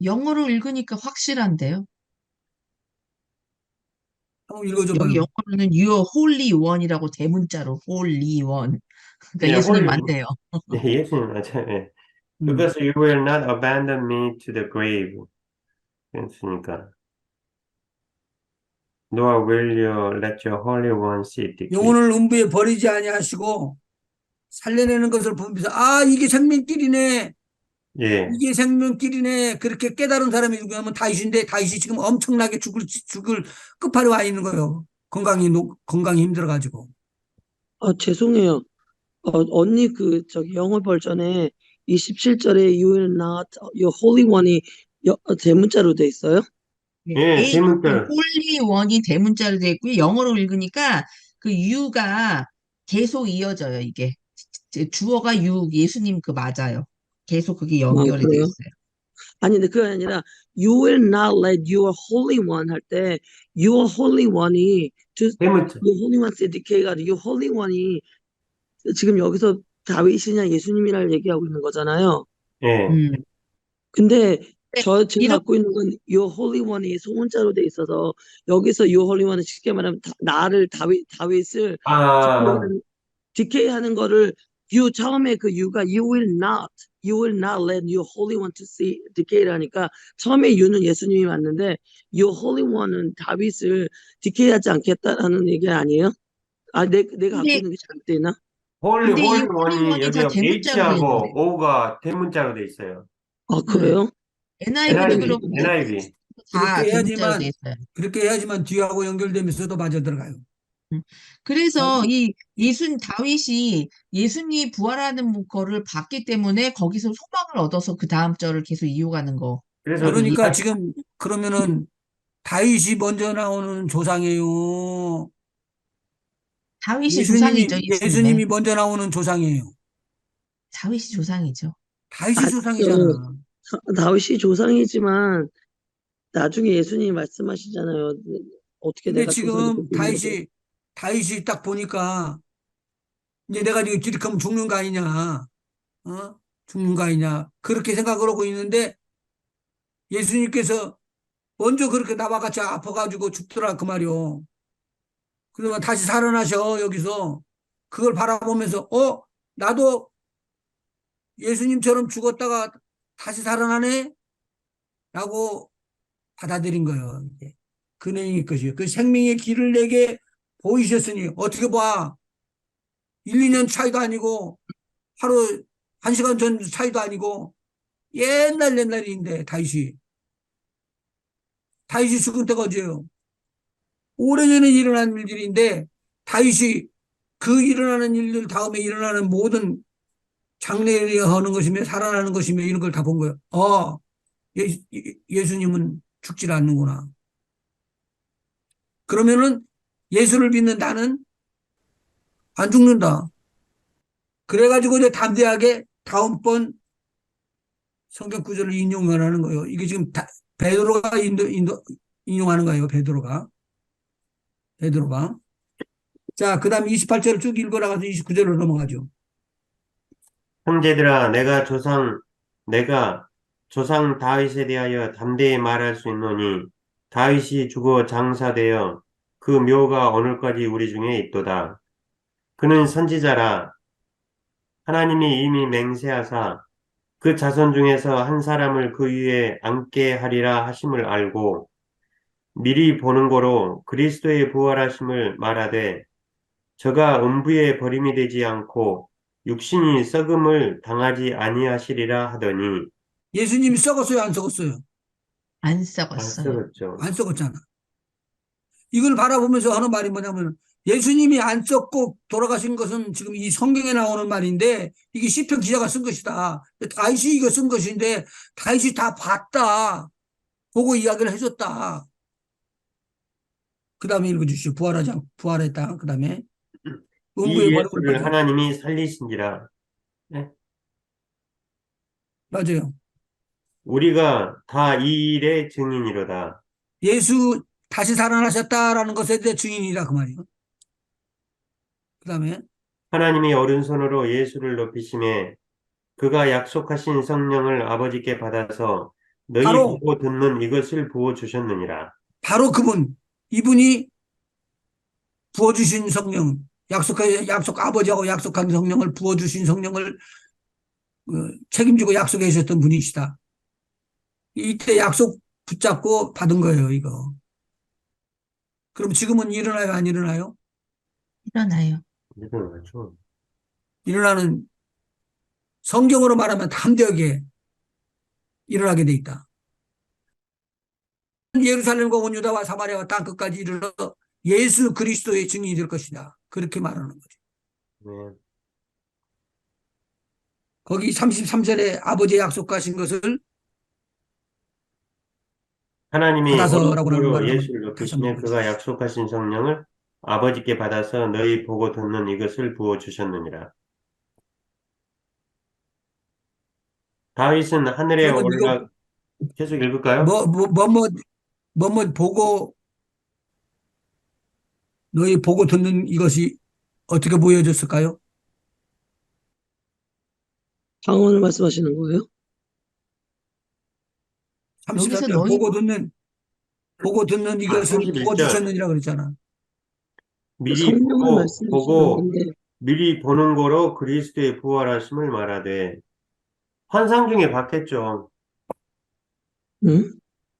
영어로 읽으니까 확실한데요. 한번 여기 읽어줘봐요. 영어로는 Your Holy One이라고 대문자로 Holy One. 그러니까 예, 예수님 맞네요. 예, 예수님 맞아요. 예. because you will not abandon me to the grave. 그랬으니까. Nor will you let your Holy One see decay. 영혼을 음부에 버리지 아니하시고 살려내는 것을 보면서 아 이게 생명길이네. 예, 이게 생명길이네. 그렇게 깨달은 사람이 누구냐면 다윗인데 다윗이 지금 엄청나게 죽을 끝판에 와 있는 거예요. 건강이 힘들어가지고. 죄송해요. 언니 영어 버전에 27절에 You will not, your Holy One이 대문자로 돼 있어요? 예, 대문자. 홀리 원이 대문자로 되어 있고요. 영어로 읽으니까 그 you가 계속 이어져요, 이게. 주어가 you, 예수님 맞아요. 계속 그게 연결이 돼 그래요? 있어요. 아니, 근데 그게 아니라 You will not let your Holy One 할 때 Your Holy One이 대문자. Your Holy One decay가 아니라 Your Holy One이 지금 여기서 다윗이냐 예수님이랑 얘기하고 있는 거잖아요. 예, 음. 근데 제가 이렇게 갖고 있는 건 Your Holy One이 소문자로 돼 있어서 여기서 Your Holy One은 쉽게 말하면 나를 다윗을 디케이하는 거를 처음에 그 You will not let your Holy One to see 디케이를 하니까 처음에 You는 예수님이 맞는데 Your Holy One은 다윗을 디케이하지 않겠다라는 얘기 아니에요? 내가 갖고 근데 있는 게 잘못되나? 홀리 근데 이 홀리 홀리 원이 원이 여기 다 대문자로 돼 있는데. H하고 O가 대문자로 돼 있어요. 그래요? NIV도 그렇고 NIV. 다 그렇게 대문자로 돼 해야지만 있어요. 그렇게 해야지만 뒤하고 연결되면서도 맞아 들어가요. 그래서 다윗이 예수님이 부활하는 거를 봤기 때문에 거기서 소망을 얻어서 그 다음 절을 계속 이어가는 거. 그래서 그러니까 지금 그러면은 다윗이 먼저 나오는 조상이에요. 다윗이 조상이죠, 예수님의. 예수님이 먼저 나오는 조상이에요. 다윗이 조상이죠. 다윗이 조상이잖아. 다윗이 조상이지만 나중에 예수님이 말씀하시잖아요. 어떻게 근데 내가 조상이 지금 됐는지. 다윗이 딱 보니까 이제 내가 지금 기득하면 죽는 거 아니냐, 죽는 거 아니냐 그렇게 생각을 하고 있는데 예수님께서 먼저 그렇게 나와 같이 아파가지고 죽더라 그 말이요. 그러면 다시 살아나셔 여기서 그걸 바라보면서 나도 예수님처럼 죽었다가 다시 살아나네 라고 받아들인 거예요. 이게. 그는 것이요. 그 생명의 길을 내게 보이셨으니 어떻게 봐. 1, 2년 차이도 아니고 하루 1시간 전 차이도 아니고 옛날인데 다윗이 죽은 때가 언제예요? 오래전에 일어난 일들인데 다윗이 그 일어나는 일들 다음에 일어나는 모든 장례를 하는 것이며 살아나는 것이며 이런 걸 다 본 거예요. 예수님은 죽질 않는구나. 그러면은 예수를 믿는 나는 안 죽는다. 그래가지고 이제 담대하게 다음번 성경 구절을 인용하는 거예요. 이게 지금 베드로가 인용하는 거예요. 베드로가. 자, 그 다음 28절을 쭉 읽어나가서 29절로 넘어가죠. 형제들아, 내가 조상 다윗에 대하여 담대히 말할 수 있노니 다윗이 죽어 장사되어 그 묘가 오늘까지 우리 중에 있도다. 그는 선지자라 하나님이 이미 맹세하사 그 자손 중에서 한 사람을 그 위에 앉게 하리라 하심을 알고 미리 보는 거로 그리스도의 부활하심을 말하되 저가 음부에 버림이 되지 않고 육신이 썩음을 당하지 아니하시리라 하더니 예수님이 썩었어요? 안 썩었어요? 안 안 썩었어요. 썩었죠. 안 썩었잖아. 이걸 바라보면서 하는 말이 뭐냐면 예수님이 안 썩고 돌아가신 것은 지금 이 성경에 나오는 말인데 이게 시편 기자가 쓴 것이다. 다윗이 이거 쓴 것인데 다윗이 다 봤다. 보고 이야기를 해줬다. 그 다음에 읽어주시오. 부활했다. 그 다음에 음부에 이 버림을 예수를 받아. 하나님이 살리신지라. 네? 맞아요. 우리가 다 이 일의 증인이로다. 예수 다시 살아나셨다라는 것에 대해 증인이라 그 말이에요. 그 다음에 하나님이 오른손으로 예수를 높이심에 그가 약속하신 성령을 아버지께 받아서 너희 바로 보고 듣는 이것을 부어 주셨느니라. 바로 이분이 부어주신 성령, 아버지하고 약속한 성령을 부어주신 성령을 책임지고 약속해 주셨던 분이시다. 이때 약속 붙잡고 받은 거예요, 이거. 그럼 지금은 일어나요, 안 일어나요? 일어나요. 일어나죠. 일어나는 성경으로 말하면 담대하게 일어나게 돼 있다. 예루살렘과 온 유다와 사마리아와 땅 끝까지 이르러 예수 그리스도의 증인이 될 것이다. 그렇게 말하는 거죠. 네. 거기 33절에 아버지의 약속하신 것을 하나님이 받아서라고 하는 어리석음으로 말을 예수를 다시 한번 높이시며 보여주십시오. 그가 약속하신 성령을 아버지께 받아서 너희 보고 듣는 이것을 부어 주셨느니라. 다윗은 하늘에 그러면 이거 올라 계속 읽을까요? 뭐 보고 너희 보고 듣는 이것이 어떻게 보여졌을까요? 방언을 말씀하시는 거예요? 여기서 33절 너희 보고 듣는 이것을 부어 31절 주셨느니라 그랬잖아. 미리 성령을 말씀하시는 보고 건데, 미리 보는 거로 그리스도의 부활하심을 말하되 환상 중에 봤겠죠. 응?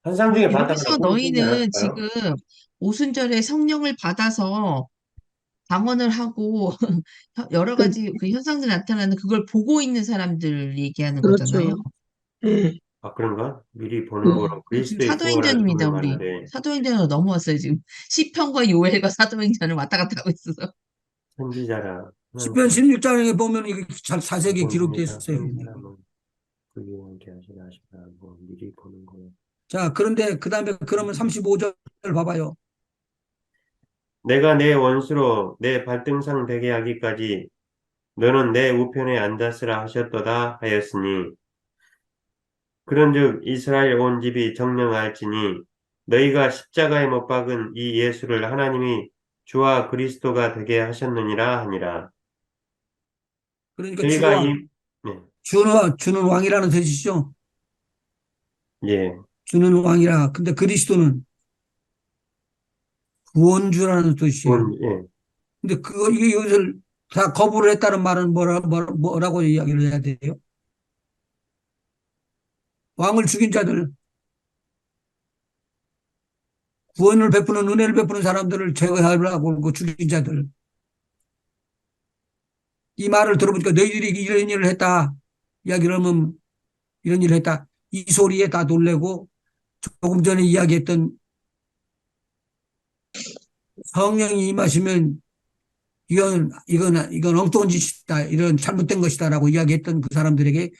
환상 중에 여기서 봤다거나 꿈을 꾸지 너희는 않았을까요? 지금 오순절에 성령을 받아서 방언을 하고 여러 그, 가지 그 현상들 나타나는 그걸 보고 있는 사람들 얘기하는 거잖아요. 그렇죠. 예, 아, 그런가? 미리 보는 예. 거로 지금 그리스도의 부활하심을 사도행전입니다, 우리. 말하되 사도행전으로 넘어왔어요, 지금. 시편과 요엘과 사도행전을 왔다 갔다 하고 있어서. 선지자라 시편 하나님께서 16장에 보면 이게 자세하게 기록되어 본입니다. 있어요. 한 사람은 그에게 함께 하시라 하시라고 미리 보는 거예요. 자, 그런데 그 다음에 그러면 35절 봐봐요. 내가 내 원수로 내 발등상 되게 하기까지 너는 내 우편에 앉았으라 하셨도다 하였으니 그런즉 이스라엘 온 집이 정령할지니 너희가 십자가에 못 박은 이 예수를 하나님이 주와 그리스도가 되게 하셨느니라 하니라. 그러니까 저희가 주와, 네, 주는 왕이라는 뜻이죠. 예, 주는 왕이라. 근데 그리스도는 구원주라는 뜻이에요. 예, 근데 이게 여기서 다 거부를 했다는 말은 뭐라고 이야기를 해야 돼요? 왕을 죽인 자들, 구원을 베푸는 은혜를 베푸는 사람들을 제거하려고 그 죽인 자들. 이 말을 들어보니까 너희들이 이런 일을 했다. 이야기를 하면 이런 일을 했다. 이 소리에 다 놀래고 조금 전에 이야기했던 성령이 임하시면 이건 엉뚱한 짓이다. 이런 잘못된 것이다라고 이야기했던 그 사람들에게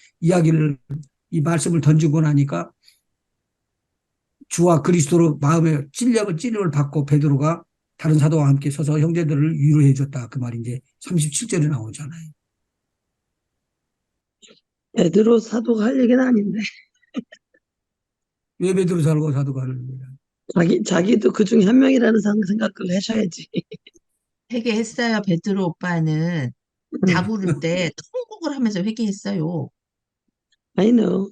이 말씀을 던지고 나니까 주와 그리스도로 마음에 찔림을 받고 베드로가 다른 사도와 함께 서서 형제들을 위로해 줬다. 그 말이 이제 37절에 나오잖아요. 베드로 사도가 할 얘기는 아닌데, 왜 베드로 살고 사도가 하느냐. 자기도 그 중에 한 명이라는 생각을 하셔야지. 회개했어요, 베드로 오빠는. 다 부를 때 통곡을 하면서 회개했어요. I know.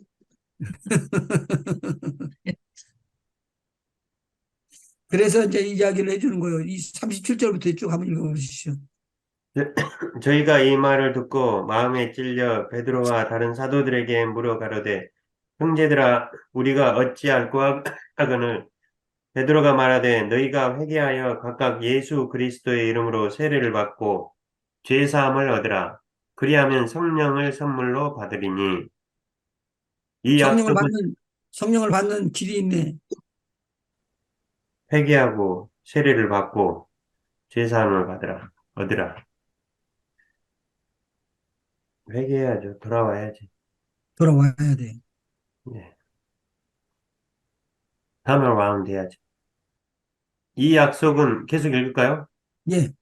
그래서 이제 이야기를 해주는 거예요. 이 37절부터 쭉 한번 읽어보시죠. 저희가 이 말을 듣고 마음에 찔려 베드로와 다른 사도들에게 물어 가로되 형제들아 우리가 어찌할꼬 하거늘 베드로가 말하되 너희가 회개하여 각각 예수 그리스도의 이름으로 세례를 받고 죄 사함을 얻으라 그리하면 성령을 선물로 받으리니 이 성령을 약속은 받는, 성령을 받는 길이 있네. 회개하고 세례를 받고 죄 사함을 받으라 얻으라 회개해야죠 돌아와야지 돌아와야 돼. 예. 다음에 와면 돼야지 이 약속은 계속 읽을까요? 예.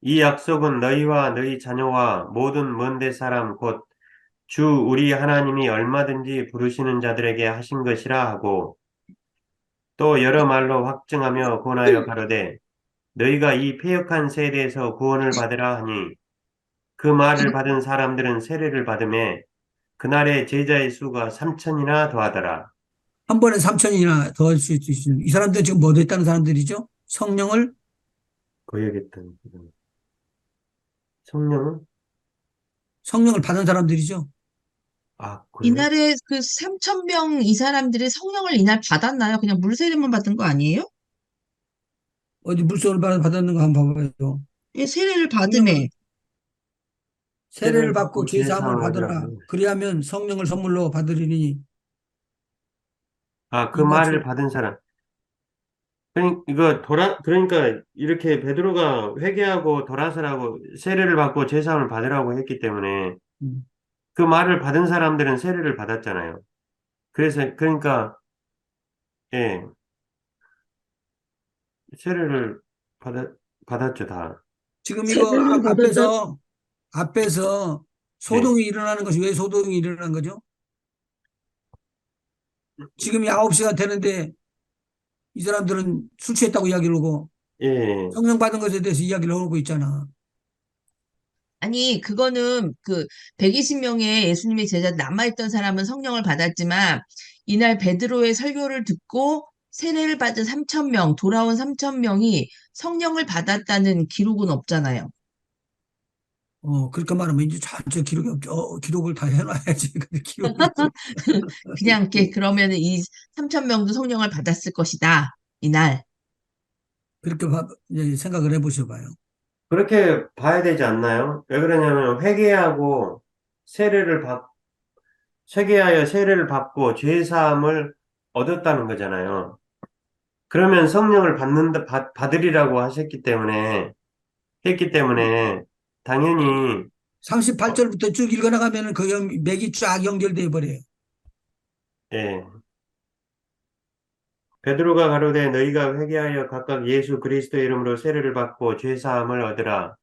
이 약속은 너희와 너희 자녀와 모든 먼데 사람 곧 주 우리 하나님이 얼마든지 부르시는 자들에게 하신 것이라 하고 또 여러 말로 확증하며 권하여 가로되 너희가 이 패역한 세대에서 구원을 받으라 하니 그 말을 받은 사람들은 세례를 받음에 그날의 제자의 수가 3천이나 더하더라. 한 번에 3천이나 더 할 수 있는. 이 사람들 지금 뭐 됐다는 사람들이죠? 거역했던 성령은 성령을 받은 사람들이죠. 아, 그래요? 이날에 그 3천 명 이 사람들이 성령을 이날 받았나요? 그냥 물세례만 받은 거 아니에요? 어디 물소를 받았는 거 한번 봐봐요. 예, 세례를 성령을, 받음에. 세례를 세례를 받고 받고 죄 죄 사함을 사함을 받으라. 얻으라고. 그리하면 성령을 선물로 받으리니 아, 그 말을 이같이 받은 사람. 그러니까 이렇게 베드로가 회개하고 돌아서라고 세례를 받고 죄 사함을 받으라고 했기 때문에 음, 그 말을 받은 사람들은 세례를 받았잖아요. 그러니까, 예, 세례를 받았죠, 다. 지금 이거 세례를 받았다. 앞에서 네. 소동이 일어나는 것이 왜 소동이 일어난 거죠? 지금이 9시가 되는데 이 사람들은 술 취했다고 이야기를 하고 예, 예. 성령 받은 것에 대해서 이야기를 하고 있잖아. 아니, 그거는 그 120명의 예수님의 제자 남아있던 사람은 성령을 받았지만 이날 베드로의 설교를 듣고 세례를 받은 3천 명, 돌아온 3천 명이 성령을 받았다는 기록은 없잖아요. 그렇게 말하면 이제 전체 기록이 없죠. 기록을 다 해놔야지. 근데 기록이 없어. 그냥 이렇게 그러면은 이 3천 명도 성령을 받았을 것이다. 이날. 그렇게 이제 생각을 해보셔봐요. 그렇게 봐야 되지 않나요? 왜 그러냐면 세례를 받, 회개하여 세례를 받고 죄 사함을 얻었다는 거잖아요. 그러면 성령을 받으리라고 했기 때문에 당연히 38절부터 쭉 읽어나가면은 그 맥이 쫙 연결돼 버려요. 예. 베드로가 가로되 너희가 회개하여 각각 예수 그리스도의 이름으로 세례를 받고 죄 사함을 얻으라.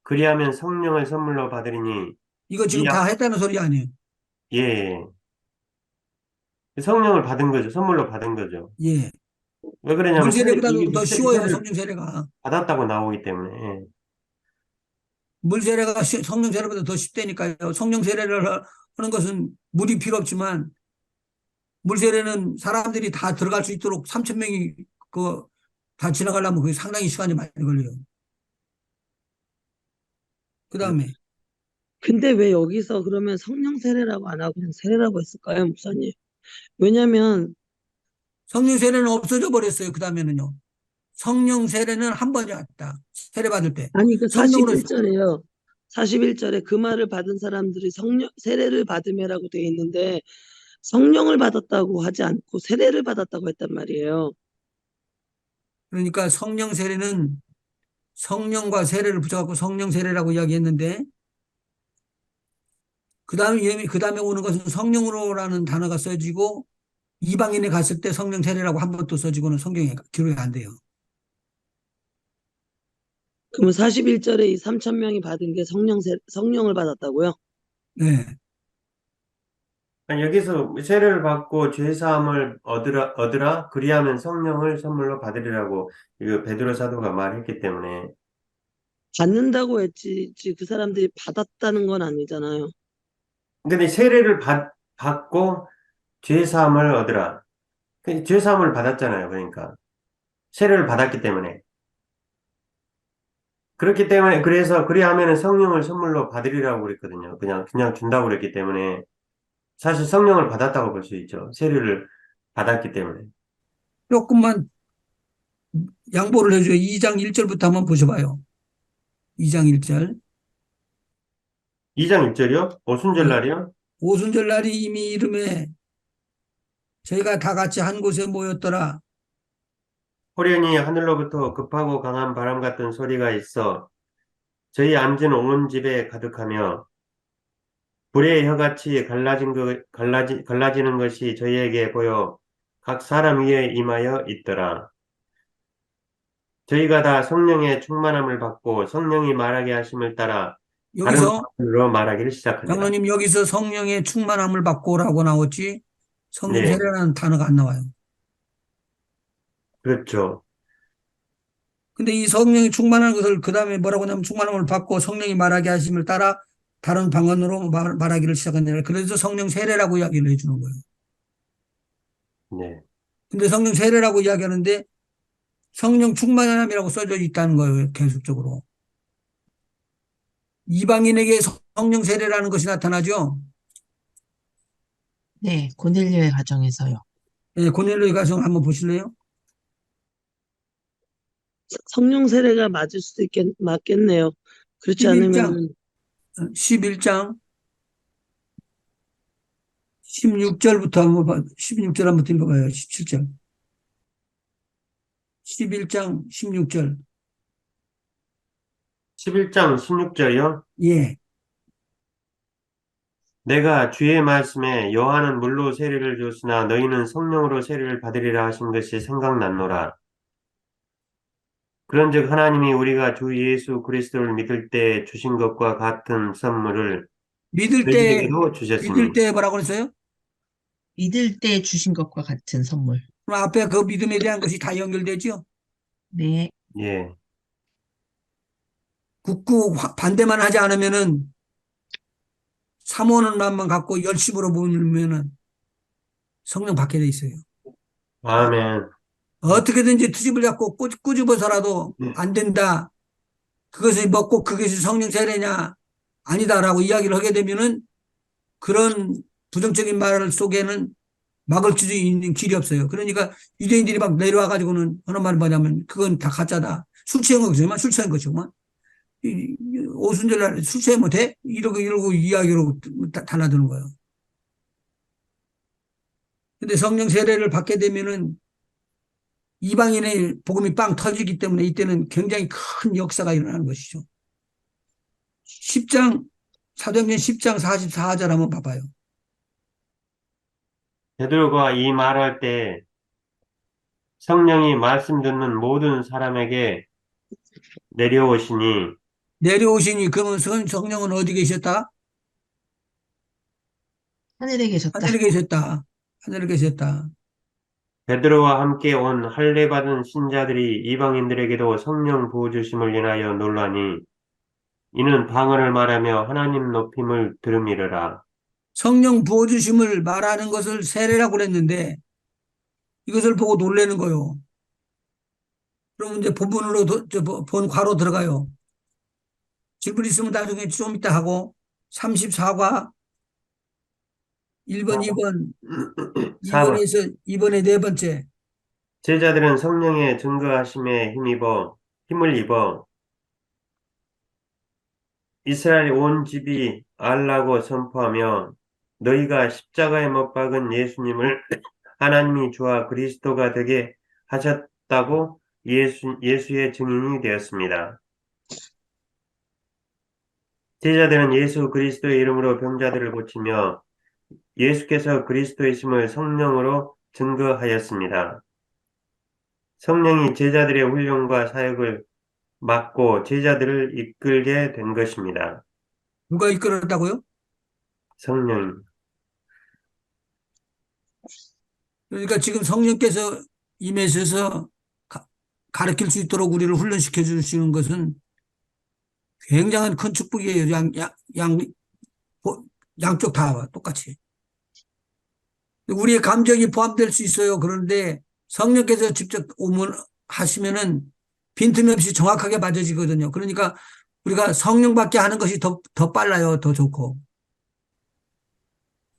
그리하면 성령을 선물로 받으리니 이거 이 지금 다 약, 했다는 소리 아니에요? 예. 예. 성령을 받은 거죠. 선물로 받은 거죠. 예. 왜 그러냐면 물세례보다도 이게 더 쉬워요, 세례를 성령 세례가. 받았다고 나오기 때문에. 예. 물세례가 성령 세례보다 더 쉽다니까요. 성령 세례를 하는 것은 물이 필요 없지만 물세례는 사람들이 다 들어갈 수 있도록 3천 명이 그 다 지나가려면 그게 상당히 시간이 많이 걸려요. 그 다음에 근데 왜 여기서 그러면 성령 세례라고 안 하고 그냥 세례라고 했을까요, 목사님? 왜냐면 성령 세례는 없어져 버렸어요. 그 다음에는요. 성령 세례는 한 번에 왔다. 세례 받을 때. 아니 그 성령으로 41절에요. 41절에 그 말을 받은 사람들이 성령 세례를 받음이라고 되어 있는데 성령을 받았다고 하지 않고 세례를 받았다고 했단 말이에요. 그러니까 성령 세례는 성령과 세례를 붙여갖고 성령 세례라고 이야기했는데 그 다음에 오는 것은 성령으로라는 단어가 써지고 이방인에 갔을 때 성령 세례라고 한 번 또 써지고는 성경에 기록이 안 돼요. 그러면 41절에 이 3천 명이 받은 게 성령을 받았다고요? 네. 아니, 여기서 세례를 받고 죄 사함을 얻으라. 그리하면 성령을 선물로 받으리라고 이거 베드로 사도가 말했기 때문에. 받는다고 했지 그 사람들이 받았다는 건 아니잖아요. 근데 받고 죄 사함을 얻으라. 죄 사함을 받았잖아요. 그러니까 세례를 받았기 때문에. 그렇기 때문에 그래서 그리하면은 성령을 선물로 받으리라고 그랬거든요. 그냥 준다고 그랬기 때문에 사실 성령을 받았다고 볼 수 있죠. 세례를 받았기 때문에. 조금만 양보를 해줘요. 2장 1절부터 한번 보셔봐요. 2장 1절. 2장 1절이요? 오순절 네. 날이요? 오순절 날이 이미 이름에 저희가 다 같이 한 곳에 모였더라. 호련히 하늘로부터 급하고 강한 바람 같은 소리가 있어 저희 앉은 온 집에 가득하며 불의 혀같이 갈라지는 것이 저희에게 보여 각 사람 위에 임하여 있더라. 저희가 다 성령의 충만함을 받고 성령이 말하게 하심을 따라 다른 여기서 말로 말하기를 시작하니라. 장로님 여기서 성령의 충만함을 받고라고 나왔지 성령 네, 세례라는 단어가 안 나와요. 그렇죠. 근데 이 성령이 충만한 것을 그 다음에 뭐라고 하냐면 충만함을 받고 성령이 말하게 하심을 따라 다른 방언으로 말하기를 시작하니라. 그래서 성령 세례라고 이야기를 해주는 거예요. 네, 근데 성령 세례라고 이야기하는데 성령 충만함이라고 써져 있다는 거예요. 계속적으로. 이방인에게 성령 세례라는 것이 나타나죠. 네, 고넬료의 가정에서요. 예, 고넬료의 가정 한번 보실래요? 성령 세례가 맞겠네요. 그렇지 11장, 않으면은 11장 16절부터 한번 16절 한번 읽어봐요. 17절. 11장 16절. 11장 16절이요. 예. 내가 주의 말씀에 요한은 물로 세례를 줬으나 너희는 성령으로 세례를 받으리라 하신 것이 생각났노라. 그런즉 하나님이 우리가 주 예수 그리스도를 믿을 때 주신 것과 같은 선물을 믿을 때, 너희에게도 믿을 주셨으니. 때 뭐라고 그랬어요? 믿을 때 주신 것과 같은 선물. 그럼 앞에 그 믿음에 대한 것이 다 연결되죠? 네, 예. 굳고 반대만 하지 않으면은 사모하는 마음만 갖고 열심으로 모으면은 성령 받게 돼 있어요. 아멘. 어떻게든지 투집을 잡고 꾸집어서라도 예. 안 된다. 그것을 먹고 그것이 성령 세례냐? 아니다라고 이야기를 하게 되면은 그런 부정적인 말 속에는 막을 수 있는 길이 없어요. 그러니까 유대인들이 막 내려와 가지고는 하는 말이 뭐냐면 그건 다 가짜다. 술 취한 거지만 술 취한 거지만 오순절날 술 취하면 돼? 이러고 이야기로 달라드는 거예요. 근데 성령 세례를 받게 되면은 이방인의 복음이 빵 터지기 때문에 이때는 굉장히 큰 역사가 일어나는 것이죠. 10장, 사도행전 10장 44절 한번 봐봐요. 베드로가 이 말할 때 성령이 말씀 듣는 모든 사람에게 내려오시니 내려오시니 그러면 성령은 어디 계셨다? 하늘에 계셨다. 하늘에 계셨다. 하늘에 계셨다. 베드로와 함께 온 할례 받은 신자들이 이방인들에게도 성령 부어주심을 인하여 놀라니 이는 방언을 말하며 하나님 높임을 들음이르라. 성령 부어주심을 말하는 것을 세례라고 그랬는데 이것을 보고 놀라는 거요. 그럼 이제 본문으로 본 괄호 들어가요. 질문 있으면 나중에 좀 이따 하고 34과 1번, 2번, 4번 2번에서 2번에 네 번째. 제자들은 성령의 증거하심에 힘을 입어 이스라엘 온 집이 알라고 선포하며 너희가 십자가에 못 박은 예수님을 하나님이 주와 그리스도가 되게 하셨다고 예수의 증인이 되었습니다. 제자들은 예수 그리스도의 이름으로 병자들을 고치며 예수께서 그리스도이심을 성령으로 증거하였습니다. 성령이 제자들의 훈련과 사역을 맡고 제자들을 이끌게 된 것입니다. 누가 이끌었다고요? 성령. 그러니까 지금 성령께서 임하셔서 가르칠 수 있도록 우리를 훈련시켜 주시는 것은 굉장한 큰 축복이에요. 양쪽 다 똑같이. 우리의 감정이 포함될 수 있어요. 그런데 성령께서 직접 하시면은 빈틈이 없이 정확하게 맞아지거든요. 그러니까 우리가 성령 받게 하는 것이 더 빨라요. 더 좋고.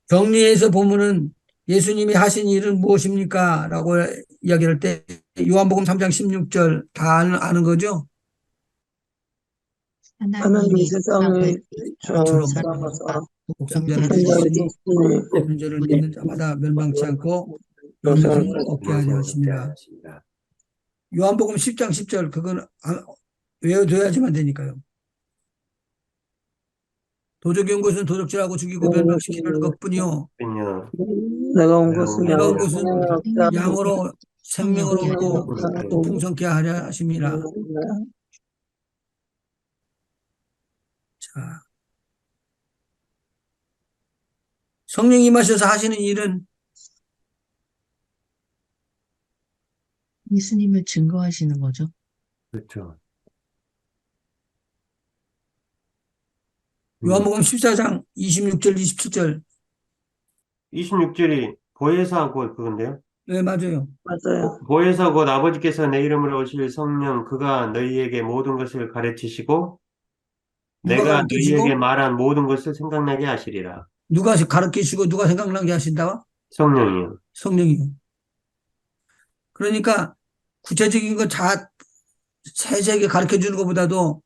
정리해서 보면은 예수님이 하신 일은 무엇입니까? 라고 이야기할 때 요한복음 3장 16절 다 아는 거죠? 하나님이 세상을 처럼 사랑하사 복성자를 천자를 주셨으니 줬으니 오는 저를 믿는 자마다 멸망치 않고 영생을 얻게 하려 하십니다. 요한복음 10장 10절 그건 외워둬야지만 되니까요. 도적이 온 것은 도적질하고 죽이고 멸망시키는 것뿐이요. 내가 온 것은 내가 온 것은 양으로 양으로 생명을 얻고 또 풍성케 하려 하심이라. 자, 성령이 임하셔서 하시는 일은 예수님을 증거하시는 거죠. 그렇죠. 요한복음 14장 26절 27절 26절이 보혜사 곧 그건데요. 네 맞아요. 맞아요. 보혜사 곧 아버지께서 내 이름으로 오실 성령 그가 너희에게 모든 것을 가르치시고 누가 내가 너희에게 가르치시고 말한 모든 것을 생각나게 하시리라. 누가 가르치시고 누가 생각나게 하신다? 성령이요. 성령이요. 그러니까 구체적인 거 세세하게 가르쳐 주는 것보다도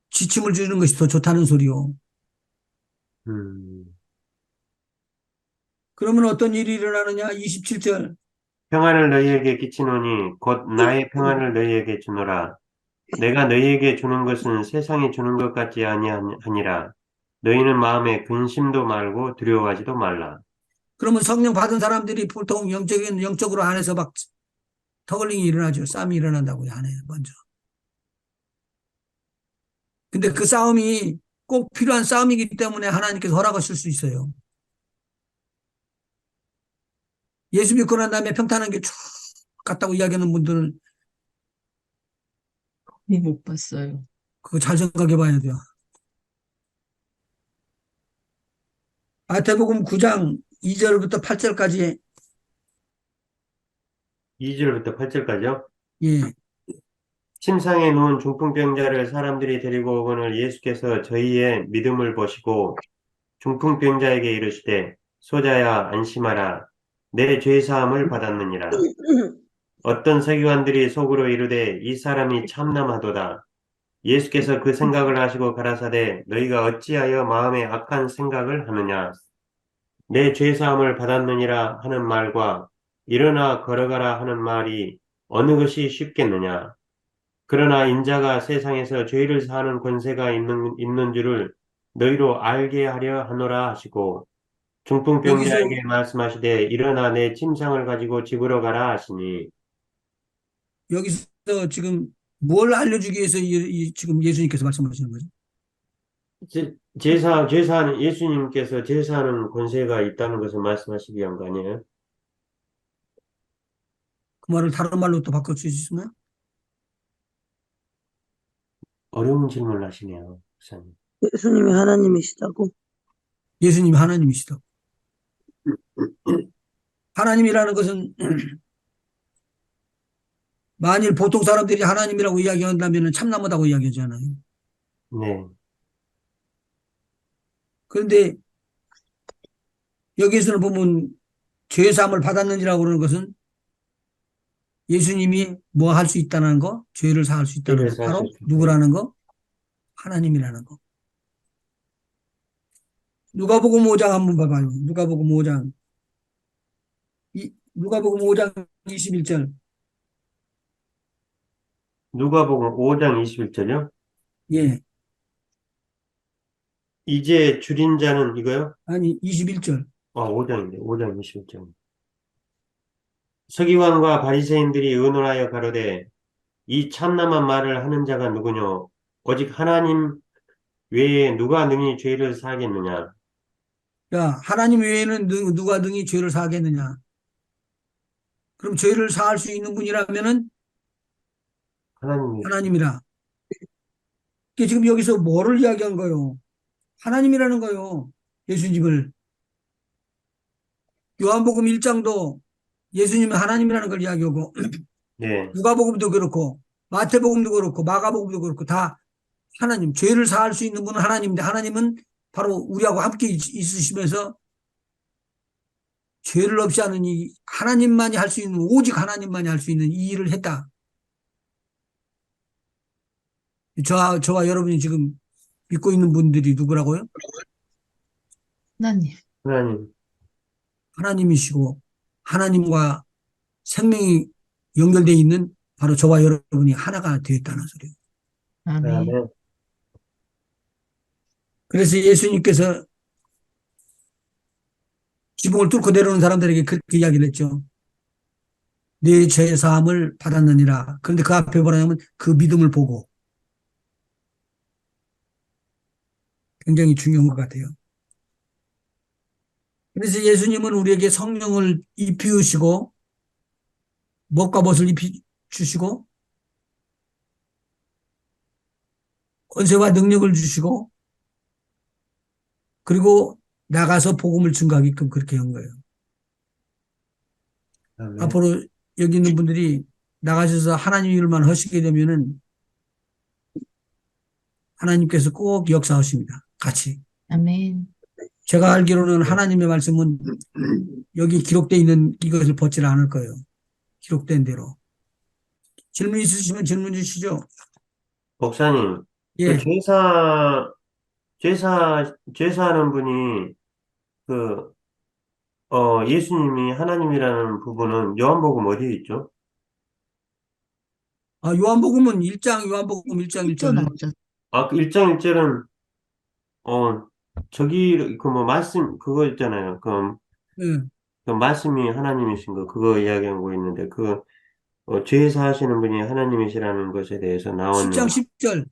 지침을 주는 것이 더 좋다는 소리요. 음. 그러면 어떤 일이 일어나느냐? 27절. 평안을 너희에게 끼치노니 곧 나의 평안을 너희에게 주노라. 내가 너희에게 주는 것은 세상이 주는 것 같지 아니하니라. 너희는 마음에 근심도 말고 두려워하지도 말라. 그러면 성령 받은 사람들이 보통 영적으로 안에서 막 터글링이 일어나죠. 싸움이 일어난다고요, 안에 먼저. 근데 그 싸움이 꼭 필요한 싸움이기 때문에 하나님께서 허락하실 수 있어요. 예수 믿고 난 다음에 평탄한 게 쭉 갔다고 이야기하는 분들은 못 봤어요. 그거 잘 생각해 봐야 돼요. 마태복음 9장 2절부터 8절까지 2절부터 8절까지요. 예, 침상에 누운 중풍병자를 사람들이 데리고 오거늘 예수께서 저희의 믿음을 보시고 중풍병자에게 이르시되 소자야 안심하라 내 죄사함을 받았느니라. 어떤 서기관들이 속으로 이르되 이 사람이 참남하도다. 예수께서 그 생각을 하시고 가라사대 너희가 어찌하여 마음에 악한 생각을 하느냐. 내 죄사함을 받았느니라 하는 말과 일어나 걸어가라 하는 말이 어느 것이 쉽겠느냐. 그러나 인자가 세상에서 죄를 사하는 권세가 있는 줄을 너희로 알게 하려 하노라 하시고 여기서 중풍병자에게 말씀하시되 일어나 내 침상을 가지고 집으로 가라 하시니 여기서 지금 뭘 알려주기 위해서 지금 예수님께서 말씀하시는 거죠? 제사하는 예수님께서 제사하는 권세가 있다는 것을 말씀하시기 위한 거 아니에요? 그 말을 다른 말로 또 바꿔 주시나요? 어려운 질문을 하시네요, 목사님. 예수님이 하나님이시다고? 예수님이 하나님이시다. 하나님이라는 것은 만일 보통 사람들이 하나님이라고 이야기한다면 참나무다고 이야기하잖아요. 네, 그런데 여기에서는 보면 죄사함을 받았는지라고 그러는 것은 예수님이 뭐 할 수 있다는 거, 죄를 사할 수 있다는 죄를 거, 사실 바로 수 있다. 누구라는 거? 하나님이라는 거. 누가복음 5장 한번 봐봐요. 누가복음 5장. 누가복음 5장 21절. 누가복음 5장 21절요? 예. 이제 줄인 자는 이거요? 아니, 21절. 5장인데, 5장 21절. 서기관과 바리새인들이 의논하여 가로되 이 참남한 말을 하는 자가 누구뇨? 오직 하나님 외에 누가 능히 죄를 사하겠느냐? 야, 하나님 외에는 누가 능히 죄를 사하겠느냐? 그럼 죄를 사할 수 있는 분이라면은 하나님이 하나님이라. 이게 지금 여기서 뭐를 이야기한 거요? 하나님이라는 거요. 예수님을. 요한복음 1장도 예수님은 하나님이라는 걸 이야기하고, 네, 누가복음도 그렇고, 마태복음도 그렇고, 마가복음도 그렇고, 다 하나님, 죄를 사할 수 있는 분은 하나님인데, 하나님은 바로 우리하고 함께 있으시면서 죄를 없이 하는 이 하나님만이 할 수 있는, 오직 하나님만이 할 수 있는 이 일을 했다. 저와 여러분이 지금 믿고 있는 분들이 누구라고요? 하나님. 하나님. 하나님이시고, 하나님과 생명이 연결되어 있는 바로 저와 여러분이 하나가 되었다는 소리예요. 아멘. 아멘. 그래서 예수님께서 지붕을 뚫고 내려오는 사람들에게 그렇게 이야기를 했죠. 내 죄 사함을 받았느니라. 그런데 그 앞에 뭐라냐면 그 믿음을 보고 굉장히 중요한 것 같아요. 그래서 예수님은 우리에게 성령을 입히시고 먹과 벗을 입히주시고 권세와 능력을 주시고 그리고 나가서 복음을 증거하게끔 그렇게 한 거예요. 아멘. 앞으로 여기 있는 분들이 나가셔서 하나님 일만 하시게 되면은 하나님께서 꼭 역사하십니다. 같이. 아멘. 제가 알기로는 하나님의 말씀은 여기 기록되어 있는 이것을 벗지 않을 거예요. 기록된 대로. 질문 있으시면 질문 주시죠. 목사님, 그 예. 제사하는 분이, 그, 예수님이 하나님이라는 부분은 요한복음 어디에 있죠? 아, 요한복음은 1장, 요한복음 1장 1절 1절. 나오죠. 아, 그 일장 일절은, 저기, 말씀, 그거 있잖아요. 예. 그 말씀이 하나님이신 거, 그거 이야기하고 있는데, 죄사 하시는 분이 하나님이시라는 것에 대해서 나온 10장 영, 10절.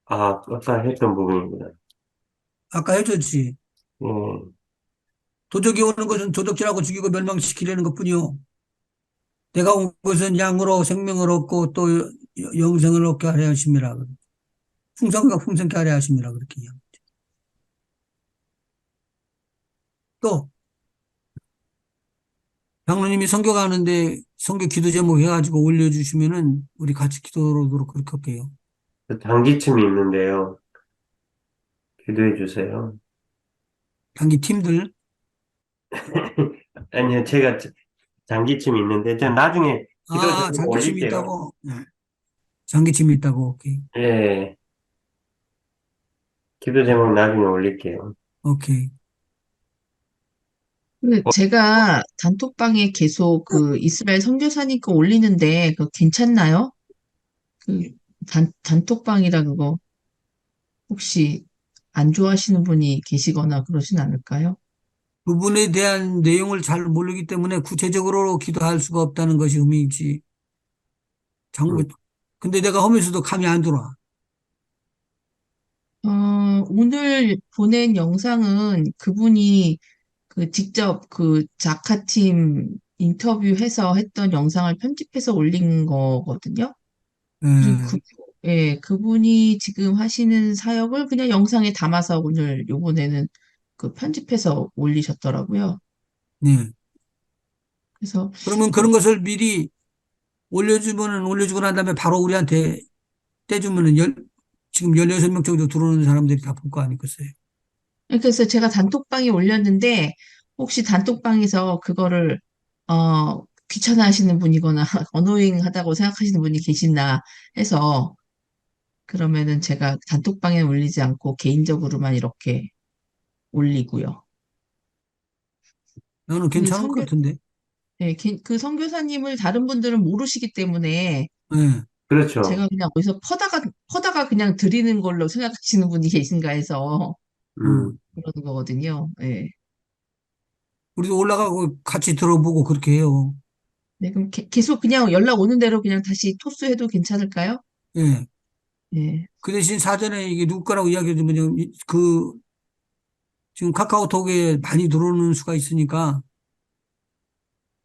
아까 했던 부분이구나. 아까 해줬지. 예. 도적이 오는 것은 도적질하고 죽이고 멸망시키려는 것뿐이요. 내가 온 것은 양으로 생명을 얻고 또 영생을 얻게 하려 하심이라. 풍성과 풍성케 하려 하심이라 그렇게 이야기하죠. 또 장로님이 선교 가는데 선교 기도 제목 해가지고 올려주시면은 우리 같이 기도하도록 그렇게 할게요. 그 단기침이 있는데요. 기도해 주세요. 단기 팀들. 아니요, 제가 장기침이 있는데, 제가 나중에 기도 아, 제목 장기침이 올릴게요. 있다고? 네. 장기침이 있다고. 오케이. 예, 기도 제목 나중에 올릴게요. 오케이. 제가 단톡방에 계속 그 이스라엘 선교사님 거 올리는데 그거 괜찮나요? 그 단톡방이라 그거 혹시 안 좋아하시는 분이 계시거나 그러진 않을까요? 부분에 대한 내용을 잘 모르기 때문에 구체적으로 기도할 수가 없다는 것이 의미이지. 장, 음, 근데 내가 하면서도 감이 안 들어와. 오늘 보낸 영상은 그분이 그 직접 그 자카팀 인터뷰해서 했던 영상을 편집해서 올린 거거든요. 그리고 예, 예, 그분이 지금 하시는 사역을 그냥 영상에 담아서 오늘 요번에는 그 편집해서 올리셨더라고요. 네. 그래서 그러면 그런 것을 미리 올려주고 난 다음에 바로 우리한테 떼주면은 지금 16명 정도 들어오는 사람들이 다 볼 거 아니겠어요? 그래서 제가 단톡방에 올렸는데 혹시 단톡방에서 그거를 귀찮아하시는 분이거나 어노잉하다고 생각하시는 분이 계시나 해서 그러면은 제가 단톡방에 올리지 않고 개인적으로만 이렇게 올리고요. 나는 그 괜찮을 것 선교 같은데. 네, 그 선교사님을 다른 분들은 모르시기 때문에 예. 그렇죠. 제가 그냥 어디서 퍼다가 그냥 드리는 걸로 생각하시는 분이 계신가 해서 어. 음, 그러는 거거든요. 네. 우리도 올라가고 같이 들어보고 그렇게 해요. 네, 그럼 계속 그냥 연락 오는 대로 그냥 다시 토스해도 괜찮을까요? 예. 네. 그 대신 사전에 이게 누구 거라고 이야기해주면 지금 카카오톡에 많이 들어오는 수가 있으니까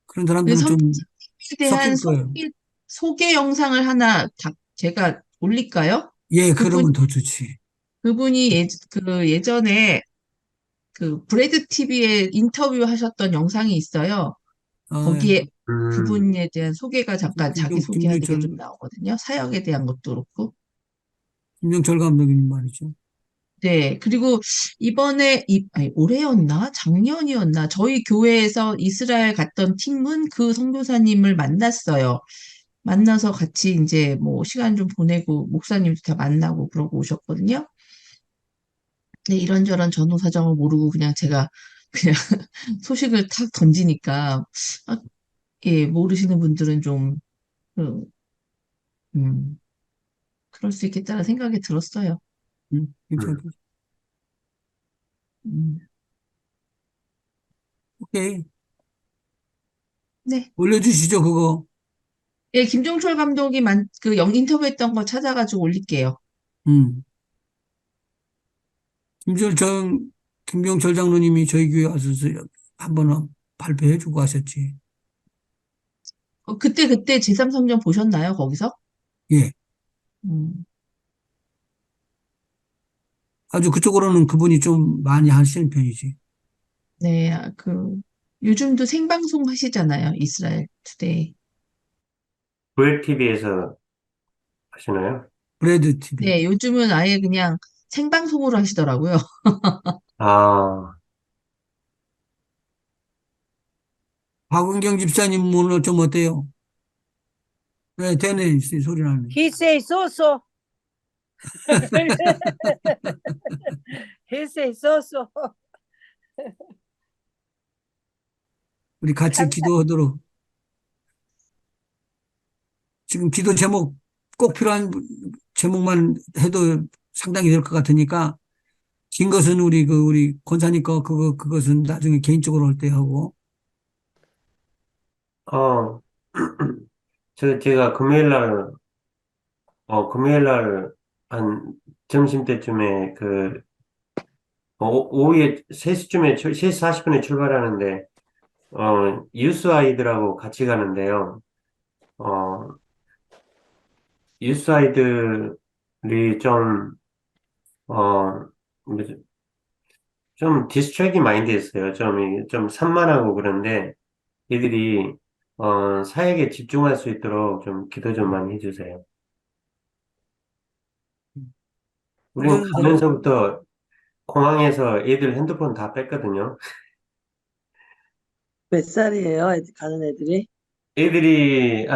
그런 그 사람들은 좀 선교사님에 대한 섞일 거예요. 소개 영상을 하나 제가 올릴까요? 예, 그분, 그러면 더 좋지. 그분이 그 예전에 그 브래드 TV에 인터뷰 하셨던 영상이 있어요. 아, 예. 거기에 음, 그분에 대한 소개가 잠깐 자기 소개하는 게 김종철, 좀 나오거든요. 사역에 대한 것도 그렇고. 김종철 감독님 말이죠. 네. 그리고 이번에, 아니, 올해였나? 작년이었나? 저희 교회에서 이스라엘 갔던 팀은 그 선교사님을 만났어요. 만나서 같이 이제 뭐 시간 좀 보내고 목사님도 다 만나고 그러고 오셨거든요. 네, 이런저런 전후사정을 모르고 그냥 제가 그냥 소식을 탁 던지니까, 아, 예, 모르시는 분들은 좀, 그, 음, 그럴 수 있겠다는 생각이 들었어요. 음. 괜찮겠죠. 음, 오케이. 네. 올려주시죠, 그거. 예, 김종철 감독이 인터뷰했던 거 찾아가지고 올릴게요. 음. 김철정, 김병철 장로님이 저희 교회 와서 한번 발표해 주고 하셨지. 그때 제3성전 보셨나요, 거기서? 예. 음, 아주 그쪽으로는 그분이 좀 많이 하시는 편이지. 네, 요즘도 생방송 하시잖아요, 이스라엘 투데이. TV에서 하시나요? 브래드 TV. 네, 요즘은 아예 그냥 생방송으로 하시더라고요. 아, 박은경 집사님 오늘 좀 어때요? 네, 되네. 소리 나네. He say so. He say so. 우리 같이 기도하도록. 지금 기도 제목 꼭 필요한 제목만 해도 상당히 될 것 같으니까 긴 것은 우리 권사님 거 그것은 나중에 개인적으로 할 때 하고. 어, 제가 금요일 날 한 점심 때쯤에 오후에 3시쯤에, 3시 40분에 출발하는데, 유스 아이들하고 같이 가는데요. 어, 유스 아이들이 어, 뭐지, 좀 디스트랙이 많이 돼 있어요. 좀 산만하고 그런데, 이들이, 사역에 집중할 수 있도록 좀 기도 좀 많이 해주세요. 우리는 그거는 가면서부터 공항에서 애들 핸드폰 다 뺐거든요. 몇 살이에요? 가는 애들이? 애들이,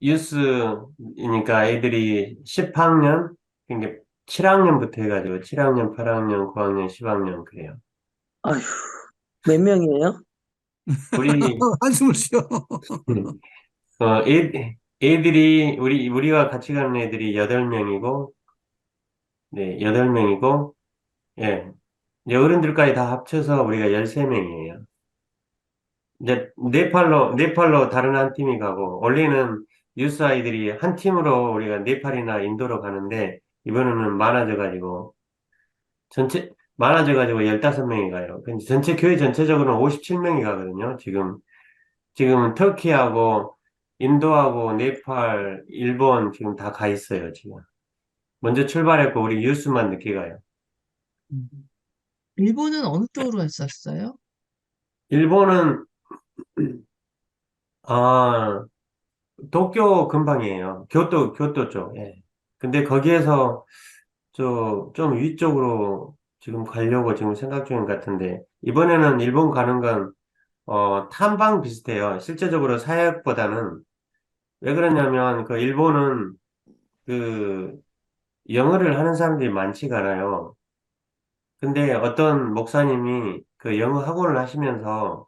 유스이니까 애들이 10학년, 그러니까 7학년부터 해가지고 7학년, 8학년, 9학년, 10학년 그래요. 아휴, 몇 명이에요? 우리 한숨을 쉬어. 애들이 우리가 같이 가는 애들이 8명이고, 네, 8명이고, 예, 이제 어른들까지 다 합쳐서 우리가 13명이에요. 이제 네팔로 다른 한 팀이 가고, 원래는 유스 아이들이 한 팀으로 우리가 네팔이나 인도로 가는데, 이번에는 많아져가지고 15명이 가요. 근데 교회 전체적으로는 57명이 가거든요. 지금 터키하고 인도하고 네팔, 일본 지금 다 가 있어요, 지금. 먼저 출발했고, 우리 유스만 늦게 가요. 일본은 어느 쪽으로 했었어요? 일본은, 아, 도쿄 근방이에요. 교토 쪽, 예. 근데 거기에서 좀 위쪽으로 지금 가려고 지금 생각 중인 것 같은데, 이번에는 일본 가는 건, 탐방 비슷해요. 실제적으로 사역보다는. 왜 그러냐면, 일본은 그, 영어를 하는 사람들이 많지가 않아요. 근데 어떤 목사님이 그 영어 학원을 하시면서,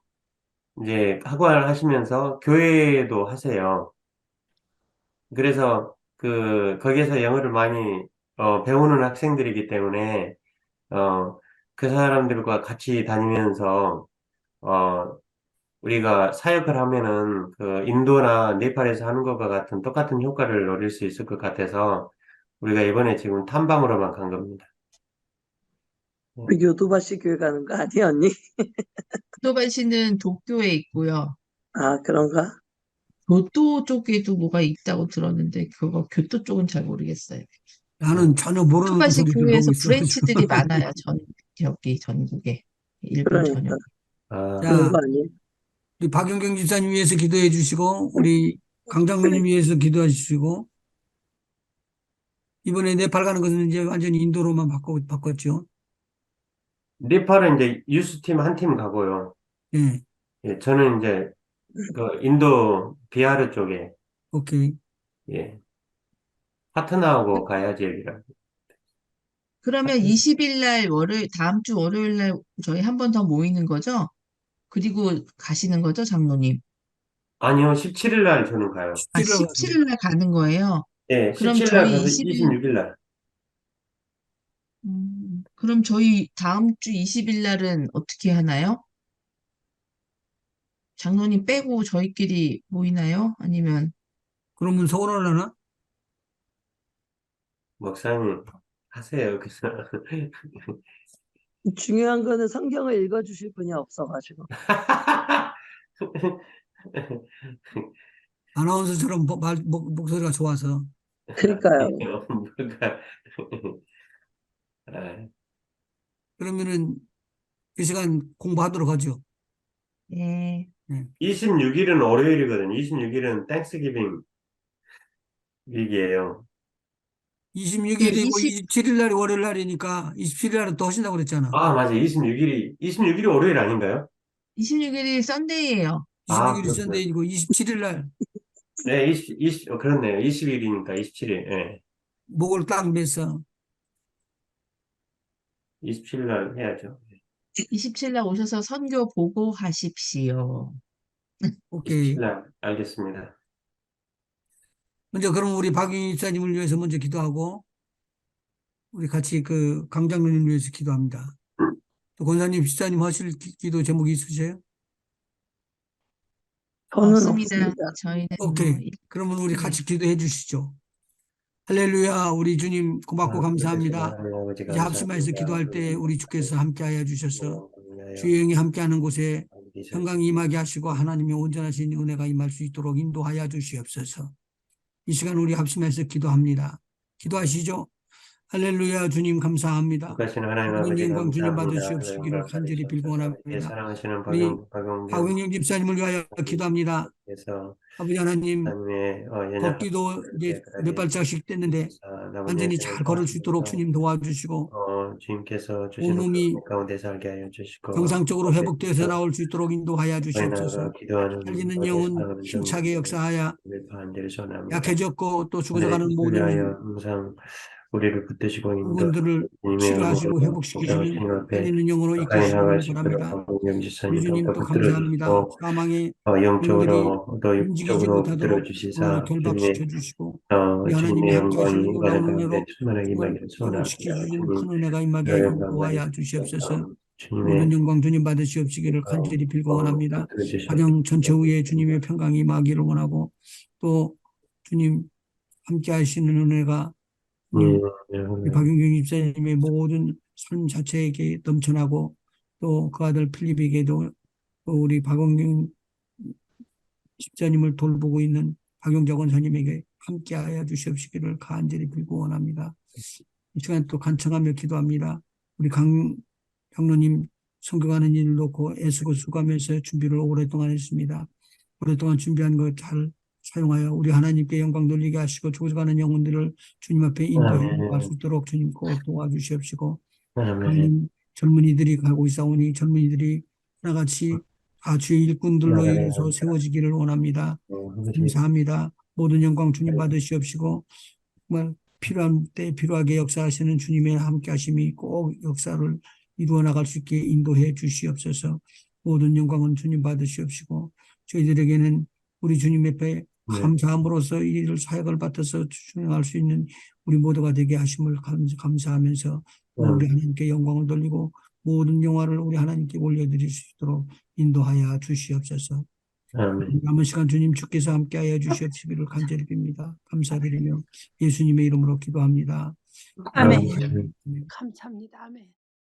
이제 학원을 하시면서 교회도 하세요. 그래서 거기에서 영어를 많이, 배우는 학생들이기 때문에, 어, 그 사람들과 같이 다니면서, 어, 우리가 사역을 하면은 인도나 네팔에서 하는 것과 같은 똑같은 효과를 노릴 수 있을 것 같아서 우리가 이번에 지금 탐방으로만 간 겁니다. 그 요도바시 교회 가는 거 아니야, 언니? 도바시는 도쿄에 있고요. 아, 그런가? 교토 쪽에도 뭐가 있다고 들었는데 그거 교토 쪽은 잘 모르겠어요. 나는 전혀 모르는 토바시 소리를 하고 교회에서 있어가지고. 브랜치들이 많아요. 여기 전국에. 일본 그러니까. 전역에. 아, 그런 자, 거 아니에요? 우리 박영경 집사님 위해서 기도해 주시고, 우리 강장로님 위해서 기도해 주시고, 이번에 네팔 가는 것은 이제 완전히 인도로만 바꿨죠. 네팔은 이제 유스팀 한 팀 가고요. 예, 예, 저는 이제 인도 비하르 쪽에, 오케이. 예, 파트너하고 가야지 여기라. 그러면 20일 날 다음 주 월요일 날 저희 한 번 더 모이는 거죠? 그리고 가시는 거죠, 장로님? 아니요, 17일 날 저는 가요. 아, 17일 가세요. 17일 날 가는 거예요? 예, 그럼 17일 날 저희 가서 20일, 26일 날. 그럼 저희 다음 주 20일 날은 어떻게 하나요? 장로님 빼고 저희끼리 모이나요? 아니면, 그러면 서울을 하나? 목사님, 하세요. 그래서. 중요한 거는 성경을 읽어주실 분이 없어가지고. 아나운서처럼 목소리가 좋아서. 그러니까요. 뭔가, 아, 그러면은 그 시간 공부하도록 하죠. 예, 예. 26일은 월요일이거든요. 26일은 땡스기빙 위기예요. 네, 26일이고 27일 날이 월요일 날이니까 27일 날은 또 하신다고 그랬잖아. 아, 맞아요. 26일이 월요일 아닌가요? 26일이 썬데이예요. 아, 26일이 그렇구나. 썬데이고 27일 날 네, 그렇네요. 20일이니까 27일. 예. 목을 딱 매서 27일 날 해야죠. 27일 날 오셔서 선교 보고 하십시오. 오케이. 27일 날, 알겠습니다. 먼저 그럼 우리 박윤희 집사님을 위해서 먼저 기도하고 우리 같이 그 강장로님을 위해서 기도합니다. 또 권사님, 집사님 하실 기도 제목이 있으세요? 저는 없습니다. 없습니다. 저희는 뭐 오케이. 그러면 우리 네. 같이 기도해 주시죠. 할렐루야, 우리 주님 고맙고 감사합니다. 하나님 아버지 이제 합심해서 기도할 때 우리 주께서 함께하여 주셔서 주의 영이 함께하는 곳에 평강이 임하게 하시고 하나님의 온전하신 은혜가 임할 수 있도록 인도하여 주시옵소서. 이 시간 우리 합심해서 기도합니다. 기도하시죠. 할렐루야, 주님 감사합니다. 하신 하나님 모든 아버지 영광 주님 감사합니다. 받으시옵시기를 간절히 빌곤합니다. 사랑하시는 우리 박용경 박은영 집사님을 위하여 기도합니다. 께서 아버지 하나님, 하나님의 걷기도 이제 몇 발짝씩 됐는데 완전히 잘 걸을 수 있도록 주님 도와주시고 주님께서 주시는 온몸이 그 가운데 살게 하여 주시고 정상적으로 회복되어서 나올 수 있도록 인도하여 주시옵소서. 기도하는 살리는 영은 힘차게 역사하여 반대를 전합니다. 약해졌고 또 죽어져가는 모든 항상 우리를 붙드시고 부분들을 치료하시고 회복시키시는 살리는 영으로 이끄시기를 바랍니다. 우리 주님 또 감사합니다. 사망의 영들이 영적으로 또 움직이지 육적으로 못하도록 붙들어주시사 결박시켜 주시고 우리 주님의 하나님이 함께 하시는 영광이 놀라운 가운데 은혜로 충만하게 정말 임하기를 회복시켜 소원합니다. 주시는 큰 은혜가 임하게 인도하여 주시옵소서. 모든 주님의 영광 주님 받으시옵시기를 간절히 빌고 원합니다. 가정 전체 위에 주님의 평강이 임하기를 원하고 또 주님 함께 하시는 은혜가 주님 우리 박용경 집사님의 모든 삶 자체에게 넘쳐나고 또 그 아들 필립에게도 또 우리 박용경 집사님을 돌보고 있는 박용자 권사님에게 함께하여 주시옵시기를 간절히 빌고 원합니다. 이 시간 또 간청하며 기도합니다. 우리 강 장로님 선교가는 일을 놓고 애쓰고 수고하면서 준비를 오랫동안 했습니다. 오랫동안 준비한 거 잘 사용하여 우리 하나님께 영광 돌리게 하시고 죽어가는 영혼들을 주님 앞에 인도해 갈 수 있도록 주님 꼭 도와주시옵시고 하나님 젊은이들이 가고 있사오니 젊은이들이 하나같이 다 주의 일꾼들로 인해서 세워지기를 원합니다. 감사합니다. 모든 영광 주님 받으시옵시고 정말 필요한 때 필요하게 역사하시는 주님의 함께하심이 꼭 역사를 이루어 나갈 수 있게 인도해 주시옵소서. 모든 영광은 주님 받으시옵시고 저희들에게는 우리 주님 앞에 감사함으로써 이 일을 사역을 받아서 수행할 수 있는 우리 모두가 되게 하심을 감사하면서 우리 하나님께 영광을 돌리고 모든 영화를 우리 하나님께 올려드릴 수 있도록 인도하여 주시옵소서. 남은 시간 주님 주께서 함께하여 주시옵시기를 간절히 빕니다. 감사드리며 예수님의 이름으로 기도합니다. 아멘. 감사합니다. 아멘.